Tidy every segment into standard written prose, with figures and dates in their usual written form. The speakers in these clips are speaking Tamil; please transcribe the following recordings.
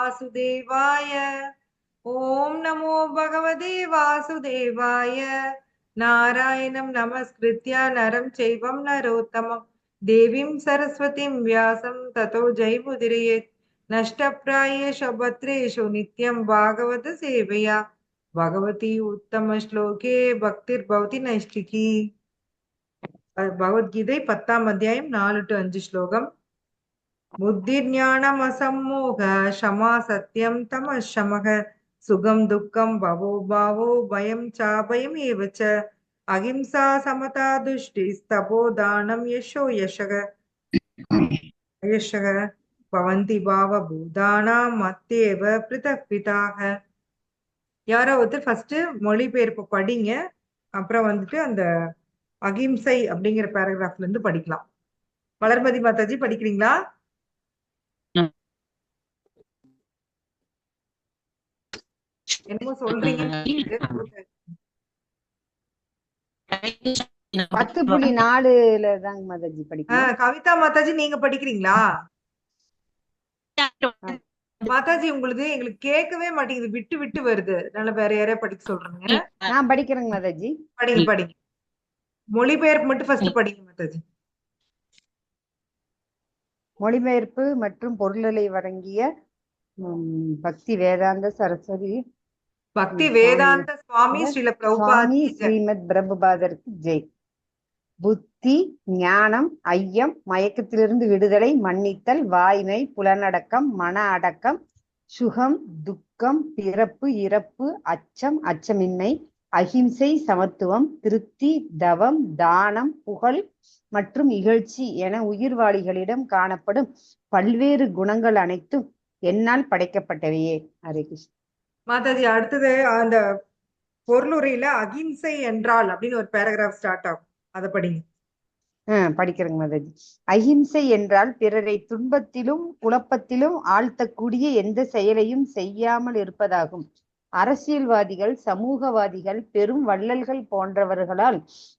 वासुदेवाय। ओम नमो भगवते वासुदेवाय। नारायणं नमस्कृत्य नरं चैवं नरोत्तमं देवीं सरस्वतीं व्यासं ततो जयमुदीरयेत्। नष्टप्रायेषु भद्रेषु नित्यं भागवत सेवया भगवती उत्तम श्लोके भक्तिर्भवति नैष्टिकी। பகவத்கீதை 10ஆம் அத்தியாயம் 4 to 5 ஸ்லோகம். புத்திர்ஞானமசம்மோக க்ஷமா சத்யம் தமः शमः சுகம் துக்கம் பவோ பாவோ பயம் சாபயம் ஏவச்ச அஹிம்சா சமதா துஷ்டி ஸ்தபோ தானம் யசோ யசக யசக பவந்தி பாவ பூதானாம் மத்தேவ பிருதக் பிதாக. யாரோ ஒருத்தர் ஃபர்ஸ்ட் மொழிபெயர்ப்பு படிங்க, அப்புறம் வந்துட்டு அந்த அகிம்சை அப்படிங்கிற பேராகிராஃப்ல இருந்து படிக்கலாம். வளர்மதி மாதாஜி படிக்கிறீங்களா? என்னமோ சொல்றீங்க. 10.4 தாங்க மாதாஜி படிக்கிறேன். கவிதா மாதாஜி நீங்க படிக்கிறீங்களா? மாதாஜி உங்களுக்கு எங்களுக்கு கேட்கவே மாட்டேங்குது, விட்டு விட்டு வருது. அதனால வேற யாரையா படிக்க சொல்றேங்க. நான் படிக்கிறேங்க மாதாஜி. படிங்க படிங்க. மொழிபெயர்ப்பு மட்டும் ஃபர்ஸ்ட் படிங்க மாதாஜி. மொழிபெயர்ப்பு மற்றும் பொருளை வழங்கிய பக்தி வேதாந்த சரஸ்வதி பக்தி வேதாந்த சுவாமி ஸ்ரீல பிரபுபாதி ஸ்ரீமத் பிரபுபாதருக்கு ஜெய். புத்தி, ஞானம், ஐயம், மயக்கத்திலிருந்து விடுதலை, மன்னித்தல், வாய்மை, புலனடக்கம், மன அடக்கம், சுகம், துக்கம், பிறப்பு, இறப்பு, அச்சம், அச்சமின்மை, அஹிம்சை, சமத்துவம், திருப்தி, தவம், தானம், புகழ் மற்றும் இகழ்ச்சி என உயிர்வாளிகளிடம் காணப்படும் பல்வேறு குணங்கள் அனைத்தும் என்னால் படைக்கப்பட்டவையே. ஹரே கிருஷ்ணா. மாதாஜி அடுத்தது அந்த பொருளுரையில அகிம்சை என்றால் அப்படின்னு ஒரு பேராகிராஃப் ஸ்டார்ட் ஆகும், அதை படிங்க. படிக்கிறேங்க மாதாஜி. அஹிம்சை என்றால் பிறரை துன்பத்திலும் குழப்பத்திலும் ஆழ்த்தக்கூடிய எந்த செயலையும் செய்யாமல் இருப்பதாகும். அரசியல்வாதிகள், சமூகவாதிகள், பெரும் வள்ளல்கள் போன்றவர்களால்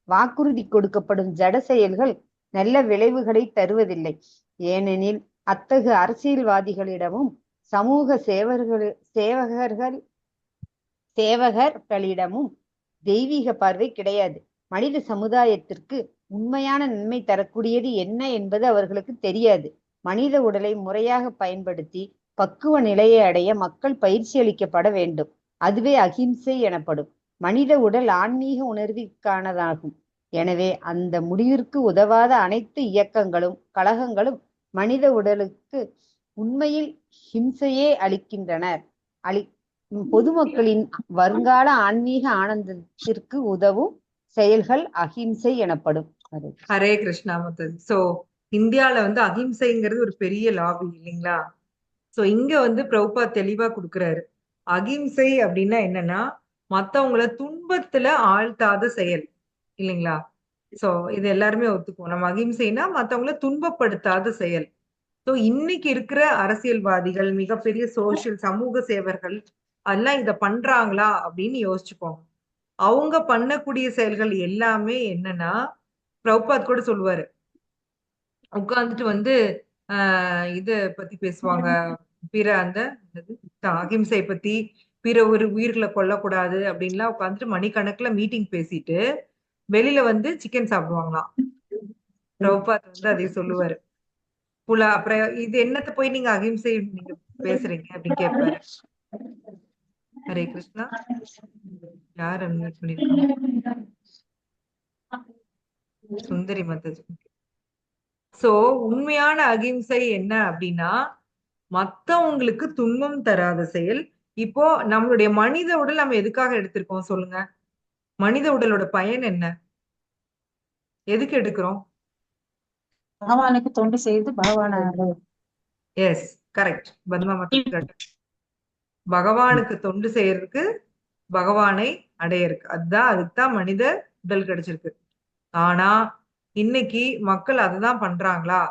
வாக்குறுதி கொடுக்கப்படும் ஜட செயல்கள் நல்ல விளைவுகளை தருவதில்லை. ஏனெனில் அத்தகு அரசியல்வாதிகளிடமும் சமூக சேவகர்களிடமும் தெய்வீக பார்வை கிடையாது. மனித சமுதாயத்திற்கு உண்மையான நன்மை தரக்கூடியது என்ன என்பது அவர்களுக்கு தெரியாது. மனித உடலை முறையாக பயன்படுத்தி பக்குவ நிலையை அடைய மக்கள் பயிற்சி அளிக்கப்பட வேண்டும். அதுவே அகிம்சை எனப்படும். மனித உடல் ஆன்மீக உணர்விற்கானதாகும். எனவே அந்த முடிவிற்கு உதவாத அனைத்து இயக்கங்களும் கழகங்களும் மனித உடலுக்கு உண்மையில் ஹிம்சையே அளிக்கின்றனர். பொதுமக்களின் வருங்கால ஆன்மீக ஆனந்தத்திற்கு உதவும் செயல்கள் அஹிம்சை எனப்படும். ஹரே கிருஷ்ணா மாதாஜி. சோ இந்தியால அஹிம்சைங்கிறது ஒரு பெரிய லாபி இல்லைங்களா? சோ இங்க பிரபுபாத் தெளிவா கொடுக்குறாரு. அகிம்சை அப்படின்னா என்னன்னா மத்தவங்கள துன்பத்துல ஆழ்த்தாத செயல் இல்லைங்களா? சோ இது எல்லாருமே ஒத்துக்குவோம். நம்ம அகிம்சைனா மத்தவங்கள துன்பப்படுத்தாத செயல். சோ இன்னைக்கு இருக்கிற அரசியல்வாதிகள், மிகப்பெரிய சோசியல் சமூக சேவர்கள் அதெல்லாம் இத பண்றாங்களா அப்படின்னு யோசிச்சுக்கோங்க. அவங்க பண்ணக்கூடிய செயல்கள் எல்லாமே என்னன்னா, பிரபுபாத் கூட சொல்லுவாரு, உட்கார்ந்துட்டு இத பத்தி பேசுவாங்க, பிற அந்த அகிம்சை பத்தி, பிற ஒரு உயிர்களை கொல்லக்கூடாது அப்படின்லாம் உட்காந்துட்டு மணிக்கணக்குல மீட்டிங் பேசிட்டு வெளியில சிக்கன் சாப்பிடுவாங்களாம். பிரபுபாத் அதை சொல்லுவாரு. அப்புறம் இது என்னத்த போய் நீங்க அகிம்சை நீங்க பேசுறீங்க அப்படின்னு கேட்பாரு. ஹரே கிருஷ்ணா. யார் அன்மியூட் பண்ணிருக்காங்க? சுந்தரி மாதாஜி. சோ உண்மையான அகிம்சை என்ன அப்படின்னா மத்தவங்களுக்கு துன்பம் தராத செயல். இப்போ நம்மளுடைய மனித உடல் நம்ம எதுக்காக எடுத்திருக்கோம் சொல்லுங்க? மனித உடலோட பயன் என்ன? எதுக்கு எடுக்கிறோம்? பகவானுக்கு தொண்டு செய்து பகவான. S, correct. பத்மா மாதாஜி, பகவானுக்கு தொண்டு செய்யறதுக்கு, பகவானை அடையறதுக்கு. அதுக்குதான் மனித உடல் கிடைச்சிருக்கு. ஆனா இன்னைக்கு மக்கள் அதுதான் பண்றாங்களா?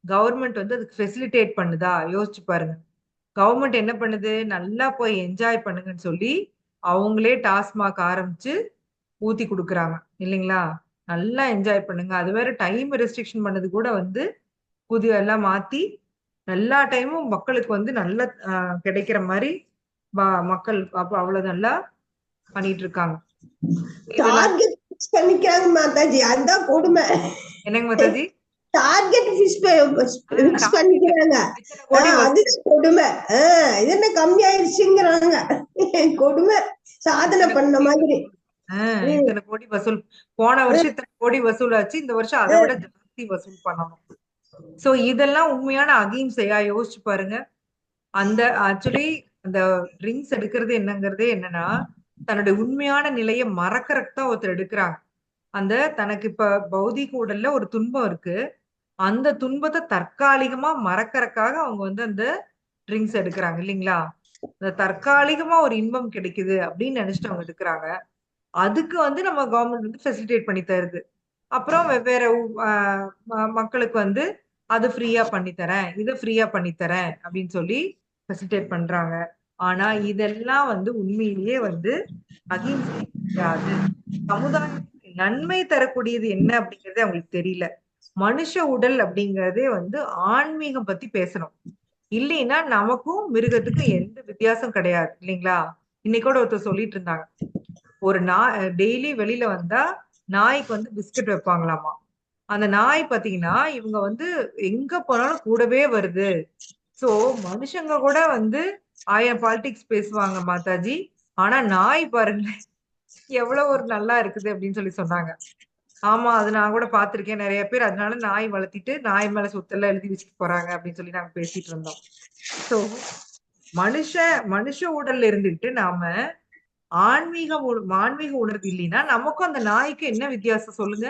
கவர்மெண்ட் அதுக்கு ஃபெசிலிட்டேட் பண்ணுதா? யோசிச்சு பாருங்க. கவர்மெண்ட் என்ன பண்ணுது? நல்லா போய் என்ஜாய் பண்ணுங்கன்னு சொல்லி அவங்களே டாஸ்மாக் ஆரம்பிச்சு ஊத்தி கொடுக்குறாங்க இல்லைங்களா? நல்லா என்ஜாய் பண்ணுங்க. அது வேற டைம் ரெஸ்ட்ரிக்ஷன் பண்ணது கூட புதிய எல்லாம் மாத்தி எல்லா டைமும் மக்களுக்கு வந்து நல்ல கிடைக்கிற மாதிரி மக்கள் அப்ப அவ்வளவு நல்லா பண்ணிட்டு இருக்காங்க. இதெல்லாம் டார்கெட் ஃபிக்ஸ் பண்ணிக்கிறாங்க மாதாஜி, அதுதான் கொடுமை. என்னங்க மாதாஜி? டார்கெட் ஃபிக்ஸ் பண்ணிக்கிறாங்க, இத்தனை கோடி அதுதான் கொடுமை. இது என்ன கம்மி ஆயிடுச்சுங்கிறாங்க, கொடுமை. சாதனை பண்ண மாதிரி. இத்தனை கோடி வசூல், போன வருஷம் இத்தனை கோடி வசூல் ஆச்சு, இந்த வருஷம் அதை விட ஜாஸ்தி வசூல் பண்ணணும். சோ இதெல்லாம் உண்மையான அகிம்சையா? யோசிச்சு பாருங்க. அந்த ஆக்சுவலி அந்த ட்ரிங்க்ஸ் எடுக்கிறது என்னன்னா, தன்னுடைய உண்மையான நிலையை மறக்கறதுக்கு தான் ஒருத்தர் எடுக்கிறாங்க. அந்த தனக்கு இப்ப பௌதிக உடல்ல ஒரு துன்பம் இருக்கு, அந்த துன்பத்தை தற்காலிகமா மறக்கறதுக்காக அவங்க வந்து அந்த ட்ரிங்க்ஸ் எடுக்கிறாங்க இல்லைங்களா? அந்த தற்காலிகமா ஒரு இன்பம் கிடைக்குது அப்படின்னு நினைச்சிட்டு அவங்க எடுக்கிறாங்க. அதுக்கு வந்து நம்ம கவர்மெண்ட் வந்து ஃபெசிலிட்டேட் பண்ணி தருது. அப்புறம் வெவ்வேறு மக்களுக்கு வந்து அது ஃப்ரீயா பண்ணி தரேன், இதை ஃப்ரீயா பண்ணி தரேன் அப்படின்னு சொல்லி ஃபெசிலிட்டேட் பண்றாங்க. ஆனா இதெல்லாம் வந்து உண்மையிலேயே வந்து அகிம்சை கிடையாது. சமுதாயத்துக்கு நன்மை தரக்கூடியது என்ன அப்படிங்கறதே அவங்களுக்கு தெரியல. மனுஷ உடல் அப்படிங்கறதே வந்து ஆன்மீகம் பத்தி பேசணும். இல்லைன்னா நமக்கும் மிருகத்துக்கும் எந்த வித்தியாசம் கிடையாது இல்லைங்களா? இன்னைக்கு கூட ஒருத்தர் சொல்லிட்டு இருந்தாங்க, ஒரு டெய்லி வெளியில வந்தா நாய்க்கு வந்து பிஸ்கட் வைப்பாங்களாமா. அந்த நாய் பாத்தீங்கன்னா இவங்க வந்து எங்க போனாலும் கூடவே வருது. சோ மனுஷங்க கூட வந்து 1000 பாலிடிக்ஸ் பேசுவாங்க மாதாஜி, ஆனா நாய் பாருங்களேன் எவ்வளவு ஒரு நல்லா இருக்குது அப்படின்னு சொல்லி சொன்னாங்க. ஆமா, அது நான் கூட பாத்திருக்கேன். நிறைய பேர் அதனால நாய் வளர்த்திட்டு நாய் மேல சொத்தெல்லாம் எழுதி வச்சுட்டு போறாங்க அப்படின்னு சொல்லி நாங்க பேசிட்டு இருந்தோம். சோ மனுஷ உடல்ல இருந்துட்டு நாம ஆன்மீக உணர்வு இல்லைன்னா நமக்கும் அந்த நாய்க்கு என்ன வித்தியாசம் சொல்லுங்க?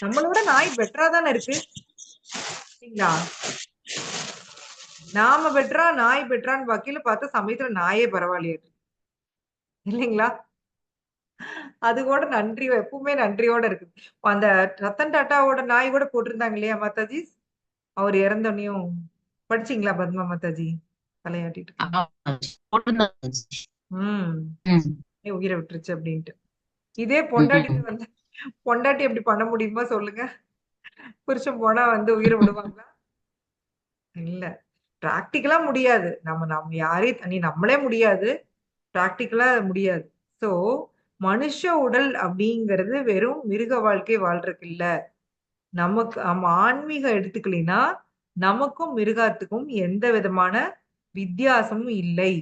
நம்மளோட நாய் பெட்டரா தானே இருக்கு இல்லைங்களா? நாம பெட்டரா நாய் பெட்டரான்னு வக்கீல பார்த்தா சமயத்துல நாயே பரவாயில்லையா இல்லைங்களா? அது கூட நன்றி, எப்பவுமே நன்றியோட இருக்கு. அந்த ரத்தன் டாட்டாவோட நாய் கூட போட்டிருந்தாங்க இல்லையா மாதாஜி? அவர் இறந்தோனையும் படிச்சீங்களா பத்மா மாதாஜி? தலையாட்டிட்டு உயிரை விட்டுருச்சு அப்படின்ட்டு. இதே பொண்டாட்டி வந்து பொண்டாட்டி எப்படி பண்ண முடியுமா சொல்லுங்க? புருஷன் போனா வந்து உயிரை விடுவாங்களா? இல்ல, பிராக்டிக்கலா முடியாது. நம்ம யாரையும் நம்மளே முடியாது, பிராக்டிக்கலா முடியாது. சோ மனுஷ உடல் அப்படிங்கிறது வெறும் மிருக வாழ்க்கை வாழ்றதுக்கு இல்ல. நமக்கு நம்ம ஆன்மீகம் எடுத்துக்கலைன்னா நமக்கும் மிருகத்துக்கும் எந்த விதமான வித்தியாசமும் இல்லை.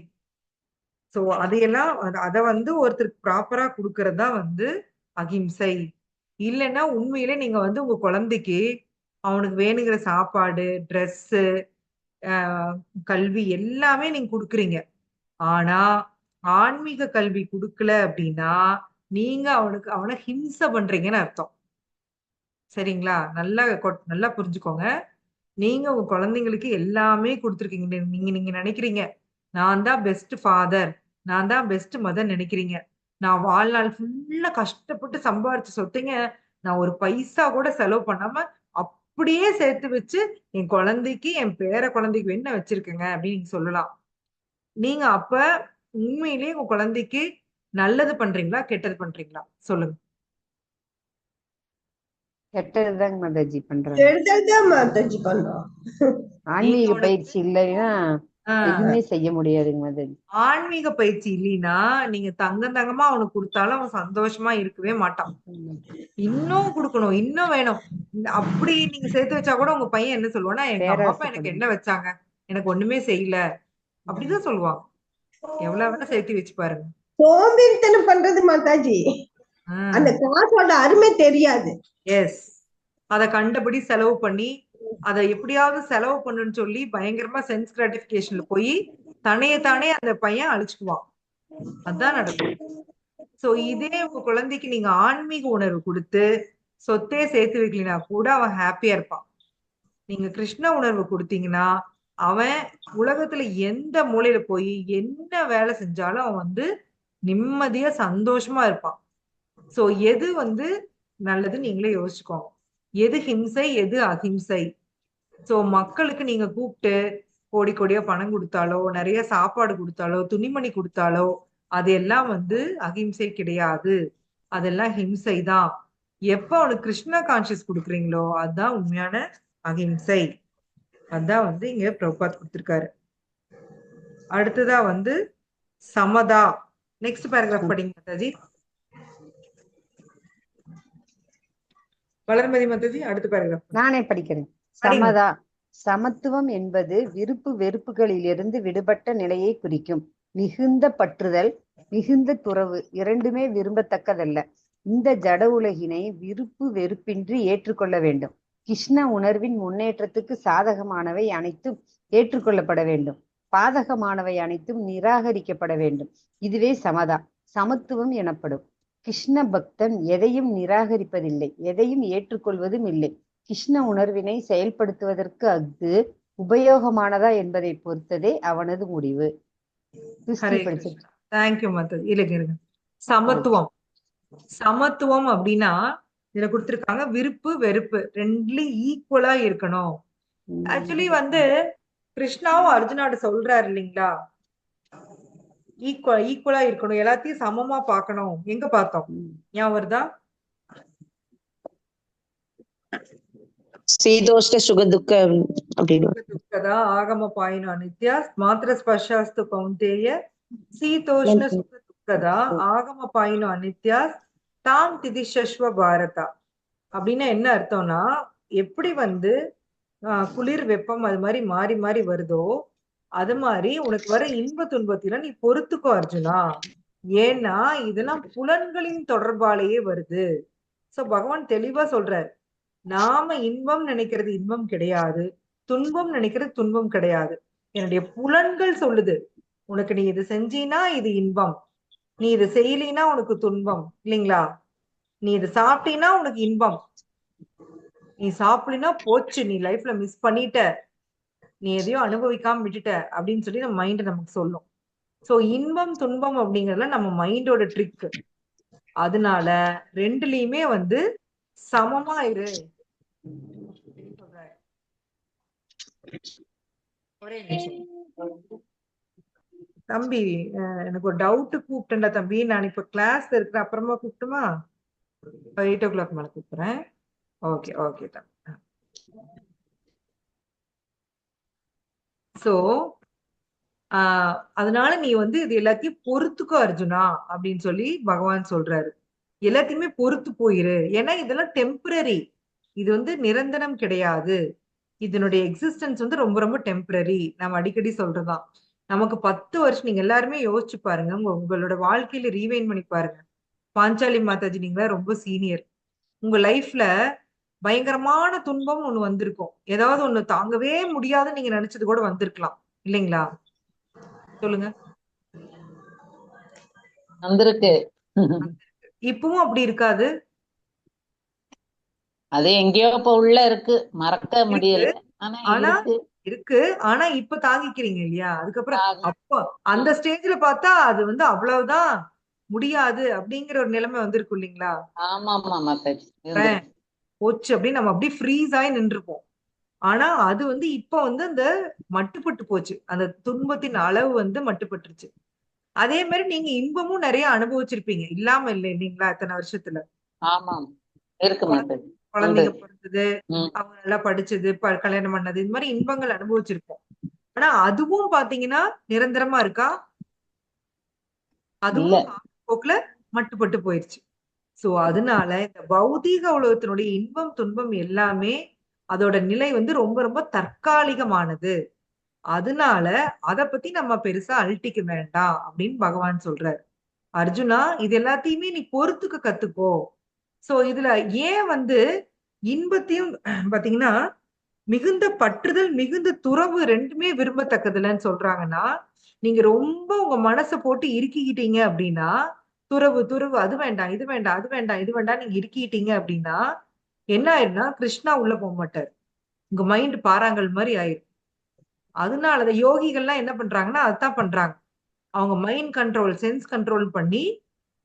சோ அதையெல்லாம் அத வந்து ஒருத்தருக்கு ப்ராப்பரா கொடுக்கறதா வந்து அகிம்சை. இல்லைன்னா உண்மையிலே நீங்க வந்து உங்க குழந்தைக்கு அவனுக்கு வேணுங்கிற சாப்பாடு, ட்ரெஸ், கல்வி எல்லாமே நீங்க கொடுக்குறீங்க. ஆனா ஆன்மீக கல்வி கொடுக்கல அப்படின்னா நீங்க அவனை ஹிம்சை பண்றீங்கன்னு அர்த்தம். சரிங்களா? நல்லா புரிஞ்சுக்கோங்க. நீங்க உங்க குழந்தைங்களுக்கு எல்லாமே கொடுத்துருக்கீங்க. நீங்க நினைக்கிறீங்க நான் தான் பெஸ்ட் ஃபாதர், நான் தான் பெஸ்ட் மதர் நினைக்கிறீங்க. நான் வாழ்நாள் ஃபுல்லா கஷ்டப்பட்டு சம்பாரிச்ச சொத்தைங்க நான் ஒரு பைசா கூட செலவு பண்ணாம அப்படியே சேர்த்து வச்சு என் குழந்தைக்கு, என் பேர குழந்தைக்கு என்ன வச்சிருக்கேங்க அப்படின்னு நீங்க சொல்லலாம். நீங்க அப்ப உண்மையிலேயே உங்க குழந்தைக்கு நல்லது பண்றீங்களா, கெட்டது பண்றீங்களா சொல்லுங்க? கெட்டதுதாங்க மாதாஜி பண்றாங்க. கெடுதல்தான் மாதாஜி பண்றோம். ஆன்மீக பயிற்சி இல்லைன்னா எதுவுமே செய்ய முடியாதுங்க மாதாஜி. ஆன்மீக பயிற்சி இல்லைன்னா நீங்க தங்கமா அவனுக்கு கொடுத்தாலும் அவன் சந்தோஷமா இருக்கவே மாட்டான். இன்னும் கொடுக்கணும், இன்னும் வேணும். அப்படி நீங்க சேர்த்து வச்சா கூட உங்க பையன் என்ன சொல்லுவானா, எங்க அம்மா அப்பா எனக்கு என்ன வச்சாங்க, எனக்கு ஒண்ணுமே செய்யல அப்படிதான் சொல்லுவான். எவ்வளவு வேணா சேர்த்து வச்சு பாருங்க. சோம்பேறித்தனம் பண்றது மாதாஜி, அந்த காசோட அருமை தெரியாது. எஸ், அத கண்டபடி செலவு பண்ணி அதை எப்படியாவது செலவு பண்ணுன்னு சொல்லி பயங்கரமா சென்ஸ் கிராட்டிபிகேஷன்ல போய் தானே அந்த பையன் அழிச்சுக்குவான். அதான் நடக்கும். சோ இதே உங்க குழந்தைக்கு நீங்க ஆன்மீக உணர்வு கொடுத்து சொத்தே சேர்த்து வைக்கலனா கூட அவன் ஹாப்பியா இருப்பான். நீங்க கிருஷ்ண உணர்வு கொடுத்தீங்கன்னா அவன் உலகத்துல எந்த மூலையில போய் என்ன வேலை செஞ்சாலும் அவன் வந்து நிம்மதியா சந்தோஷமா இருப்பான். சோ எது வந்து நல்லது நீங்களே யோசிச்சுக்கோங்க. எது ஹிம்சை, எது அஹிம்சை? சோ மக்களுக்கு நீங்க கூப்பிட்டு கோடி கோடியா பணம் கொடுத்தாலோ, நிறைய சாப்பாடு கொடுத்தாலோ, துணிமணி கொடுத்தாலோ அதெல்லாம் வந்து அகிம்சை கிடையாது. அதெல்லாம் ஹிம்சை தான். எப்ப அவனுக்கு கிருஷ்ணா கான்சியஸ் கொடுக்குறீங்களோ அதுதான் உண்மையான அகிம்சை. அதான் வந்து இங்க பிரபுபாத் கொடுத்திருக்காரு. அடுத்ததா வந்து சமதா. நெக்ஸ்ட் பேராகிராஃப் படிங்க மாதாஜி. வளர்மதி மாதாஜி அடுத்த பேராகிராஃப் நானே படிக்கிறேன். படிங்க. சமதா சமத்துவம் என்பது விருப்பு வெறுப்புகளிலிருந்து விடுபட்ட நிலையை குறிக்கும். மிகுந்த பற்றுதல், மிகுந்த துறவு இரண்டுமே விரும்பத்தக்கதல்ல. இந்த ஜட உலகினை விருப்பு வெறுப்பின்றி ஏற்றுக்கொள்ள வேண்டும். கிருஷ்ண உணர்வின் முன்னேற்றத்துக்கு சாதகமானவை அனைத்தும் ஏற்றுக்கொள்ளப்பட வேண்டும். பாதகமானவை அனைத்தும் நிராகரிக்கப்பட வேண்டும். இதுவே சமதா, சமத்துவம் எனப்படும். கிருஷ்ண பக்தன் எதையும் நிராகரிப்பதில்லை, எதையும் ஏற்றுக்கொள்வதும் இல்லை. கிருஷ்ண உணர்வினை செயல்படுத்துவதற்கு அது உபயோகமானதா என்பதை பொறுத்ததே அவனது முடிவு. ஹரே கிருஷ்ணா. தேங்க்யூ மாதாஜி. இல்லைங்க இருங்க. சமத்துவம். சமத்துவம் அப்படின்னா இதுல கொடுத்திருக்காங்க விருப்பு வெறுப்பு ரெண்டுலயும் ஈக்குவலா இருக்கணும். ஆக்சுவலி வந்து கிருஷ்ணாவும் அர்ஜுனாவோட சொல்றாரு இல்லைங்களா, ஈக்குவலா இருக்கணும், எல்லாத்தையும் சமமா பார்க்கணும். எங்க பார்த்தோம் ஞாபகம் வருதா? சீதோஷ்ட சுகதுக்கம் அப்படின்னு துக்கதா ஆகம பாயினோ அனித்யா மாத்திர ஸ்பர்ஷாஸ்து கௌந்தேய சீதோஷ்ண சுக துக்கதா ஆகம பாயினோ அனித்யா தாம் திதிஷஸ்வ பாரதா. அப்படின்னா என்ன அர்த்தம்னா, எப்படி வந்து குளிர் வெப்பம் அது மாதிரி மாறி மாறி வருதோ அது மாதிரி உனக்கு வர இன்ப துன்பத்தில நீ பொறுத்துக்கோ அர்ஜுனா. ஏன்னா இதெல்லாம் புலன்களின் தொடர்பாலேயே வருது. சோ பகவான் தெளிவா சொல்றாரு, நாம இன்பம் நினைக்கிறது இன்பம் கிடையாது, துன்பம் நினைக்கிறது துன்பம் கிடையாது. என்னுடைய புலன்கள் சொல்லுது உனக்கு நீ இது செஞ்சீனா இது இன்பம், நீ இது செய்யலினா உனக்கு துன்பம் இல்லைங்களா? நீ இது சாப்பிட்டீனா உனக்கு இன்பம், நீ சாப்பிடலினா போச்சு, நீ லைஃப்ல மிஸ் பண்ணிட்ட, நீ எதையோ அனுபவிக்காம விட்டுட்ட அப்படின்னு சொல்லி நம்ம மைண்ட் நமக்கு சொல்லும். சோ இன்பம் துன்பம் அப்படிங்கறதுல நம்ம மைண்டோட ட்ரிக். அதனால ரெண்டுலயுமே வந்து சமமா இரு. ஒரே நிமிஷம் தம்பி, எனக்கு ஒரு டவுட் கூப்பிட்டேன்டா தம்பி. நான் இப்ப கிளாஸ் இருக்கிறேன், அப்புறமா கூப்பிட்டுமா? 8 o'clock மேல கூப்பிடுறேன். ஓகே ஓகே தம்பி. சோ அதனால நீ வந்து இது எல்லாத்தையும் பொறுத்துக்கோ அர்ஜுனா அப்படின்னு சொல்லி பகவான் சொல்றாரு. எல்லாத்தையுமே பொறுத்து போயிரு, ஏன்னா இதெல்லாம் டெம்பரரி, இது வந்து நிரந்தரம் கிடையாது. இதனுடைய எக்ஸிஸ்டன்ஸ் வந்து ரொம்ப ரொம்ப டெம்பரரி. நம்ம அடிக்கடி சொல்றதுதான். நமக்கு 10 வருஷம், நீங்க எல்லாருமே யோசிச்சு பாருங்க, உங்களோட வாழ்க்கையில ரீவைன் பண்ணி பாருங்க. பாஞ்சாலி மாதாஜி நீங்களா ரொம்ப சீனியர். உங்க லைஃப்ல பயங்கரமான துன்பம் ஒண்ணு வந்திருக்கும், ஏதாவது ஒண்ணு தாங்கவே முடியாதுன்னு நீங்க நினைச்சது கூட வந்திருக்கலாம் இல்லைங்களா? சொல்லுங்க. வந்திருக்கு. இப்பவும் அப்படி இருக்காது? அது எங்கேயோ இப்ப உள்ள இருக்கு, மறக்க முடியல. ஆனா ஆனா இருக்கு. இருக்கு. ஆனா இப்ப தாங்கிக்கிறீங்க இல்லையா? அதுக்கப்புறம் தாங்க. அப்போ அந்த ஸ்டேஜ்ல பார்த்தா அது வந்து அவ்வளவுதான் முடியாது அப்படிங்கிற ஒரு நிலைமை வந்திருக்கும் இல்லைங்களா? ஆமா ஆமா மாதாஜி இருந்திருக்கு. போச்சு அப்படின்னு நம்ம அப்படியே ஃப்ரீஸ் ஆகி நின்றுப்போம். ஆனா அது வந்து இப்ப வந்து அந்த மட்டுப்பட்டு போச்சு, அந்த துன்பத்தின் அளவு வந்து மட்டுப்பட்டுருச்சு. அதே மாதிரி நீங்க இன்பமும் நிறைய அனுபவிச்சிருப்பீங்க, இல்லாம இல்லை இல்லைங்களா? இத்தனை வருஷத்துல ஆமா இருக்கு மாதாஜி. குழந்தைங்க உண்டு. பிறந்தது, அவங்க நல்லா படிச்சது, கல்யாணம் பண்ணது, இந்த மாதிரி இன்பங்கள் அனுபவிச்சிருப்போம். ஆனா அதுவும் பாத்தீங்கன்னா நிரந்தரமா இருக்கா? இல்ல. அதுவும் போக்குல மட்டுப்பட்டு போயிருச்சு. சோ அதனால இந்த பௌதீக உலகத்தினுடைய இன்பம் துன்பம் எல்லாமே அதோட நிலை வந்து ரொம்ப ரொம்ப தற்காலிகமானது. அதனால அத பத்தி நம்ம பெருசா அழட்டிக்க வேண்டாம் அப்படின்னு பகவான் சொல்றாரு. அர்ஜுனா இது எல்லாத்தையுமே நீ பொறுத்துக்க கத்துக்கோ. சோ இதுல ஏன் வந்து இன்பத்தையும் பாத்தீங்கன்னா மிகுந்த பற்றுதல் மிகுந்த துறவு ரெண்டுமே விரும்பத்தக்கதுலன்னு சொல்றாங்கன்னா, நீங்க ரொம்ப உங்க மனசை போட்டு இறுக்கிக்கிட்டீங்க அப்படின்னா, துறவு துறவு அது வேண்டாம் இது வேண்டாம் அது வேண்டாம் இது வேண்டாம் நீங்க இறுக்கிட்டீங்க அப்படின்னா என்ன ஆயிரும்னா, கிருஷ்ணா உள்ள போக மாட்டார், உங்க மைண்ட் பாறாங்கல் மாதிரி ஆயிரும். அதனாலதான் யோகிகள்லாம் என்ன பண்றாங்கன்னா அதுதான் பண்றாங்க. அவங்க மைண்ட் கண்ட்ரோல் சென்ஸ் கண்ட்ரோல் பண்ணி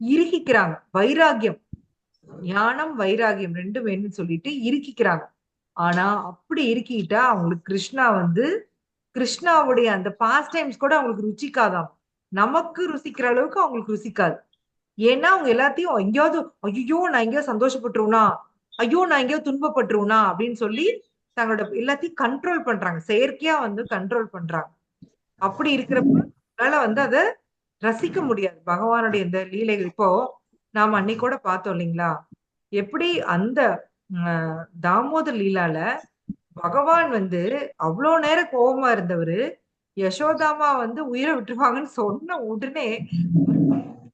இறுக்கிக்கிறாங்க. வைராகியம், ஞானம் வைராகியம் ரெண்டும் வேணும்னு சொல்லிட்டு இறுக்கிக்கிறாங்க. ஆனா அப்படி இருக்கிட்டா அவங்களுக்கு கிருஷ்ணா வந்து கிருஷ்ணாவுடைய அந்த பாஸ்ட் டைம்ஸ் கூட அவங்களுக்கு ருச்சிக்காதாம். நமக்கு ருசிக்கிற அளவுக்கு அவங்களுக்கு ருசிக்காது. ஏன்னா அவங்க எல்லாத்தையும் எங்கேயாவது ஐயோ நான் எங்கேயோ சந்தோஷப்பட்டுருவனா, ஐயோ நான் எங்கேயோ துன்பப்பட்டுருவனா அப்படின்னு சொல்லி தங்களோட எல்லாத்தையும் கண்ட்ரோல் பண்றாங்க, செயற்கையா வந்து கண்ட்ரோல் பண்றாங்க. அப்படி இருக்கிறப்ப நம்மளால வந்து அதை ரசிக்க முடியாது பகவானுடைய இந்த லீலைகள். இப்போ நாம அன்னைக்கு கூட பார்த்தோம் இல்லைங்களா, எப்படி அந்த தாமோதர் லீலால பகவான் வந்து அவ்வளோ நேரம் கோபமா இருந்தவரு, யசோதாமா வந்து உயிரை விட்டுருவாங்கன்னு சொன்ன உடனே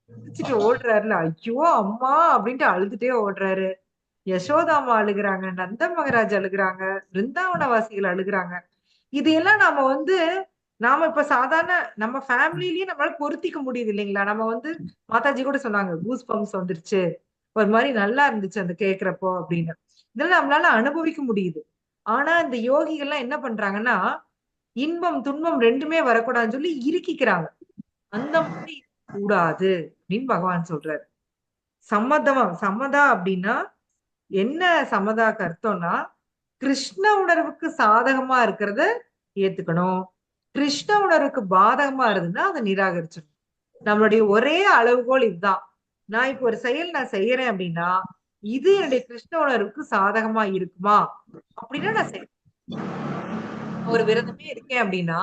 குதிச்சுட்டு ஓடுறாருல, ஐயோ அம்மா அப்படின்ட்டு அழுதுட்டே ஓடுறாரு. யசோதாமா அழுகுறாங்க, நந்த மகராஜ் அழுகுறாங்க, பிருந்தாவனவாசிகள் அழுகுறாங்க. இது எல்லாம் நாம வந்து நாம இப்ப சாதாரண நம்ம ஃபேமிலிலயே நம்மளால பொருத்திக்க முடியுது இல்லைங்களா? நம்ம வந்து மாதாஜி கூட சொன்னாங்க, கூஸ் பம்ப்ஸ் வந்துருச்சு, ஒரு மாதிரி நல்லா இருந்துச்சு அந்த கேக்குறப்போ அப்படின்னு. இதெல்லாம் நம்மளால அனுபவிக்க முடியுது. ஆனா இந்த யோகிகள்லாம் என்ன பண்றாங்கன்னா, இன்பம் துன்பம் ரெண்டுமே வரக்கூடாதுன்னு சொல்லி இறுக்கிக்கிறாங்க. அந்த மாதிரி கூடாது அப்படின்னு பகவான் சொல்றாரு. சம்மதா அப்படின்னா என்ன? சம்மதாக்கு அர்த்தம்னா, கிருஷ்ண உணர்வுக்கு சாதகமா இருக்கிறத ஏத்துக்கணும், கிருஷ்ண உணர்வுக்கு பாதகமா இருந்ததுன்னா அதை நிராகரிச்சிடணும். நம்மளுடைய ஒரே அளவுகோல் இதுதான். நான் இப்போ ஒரு செயல் நான் செய்யறேன் அப்படின்னா, இது என்னுடைய கிருஷ்ண உணர்வுக்கு சாதகமா இருக்குமா அப்படின்னா நான் செய்யறேன். ஒரு விரதமே இருக்கேன் அப்படின்னா,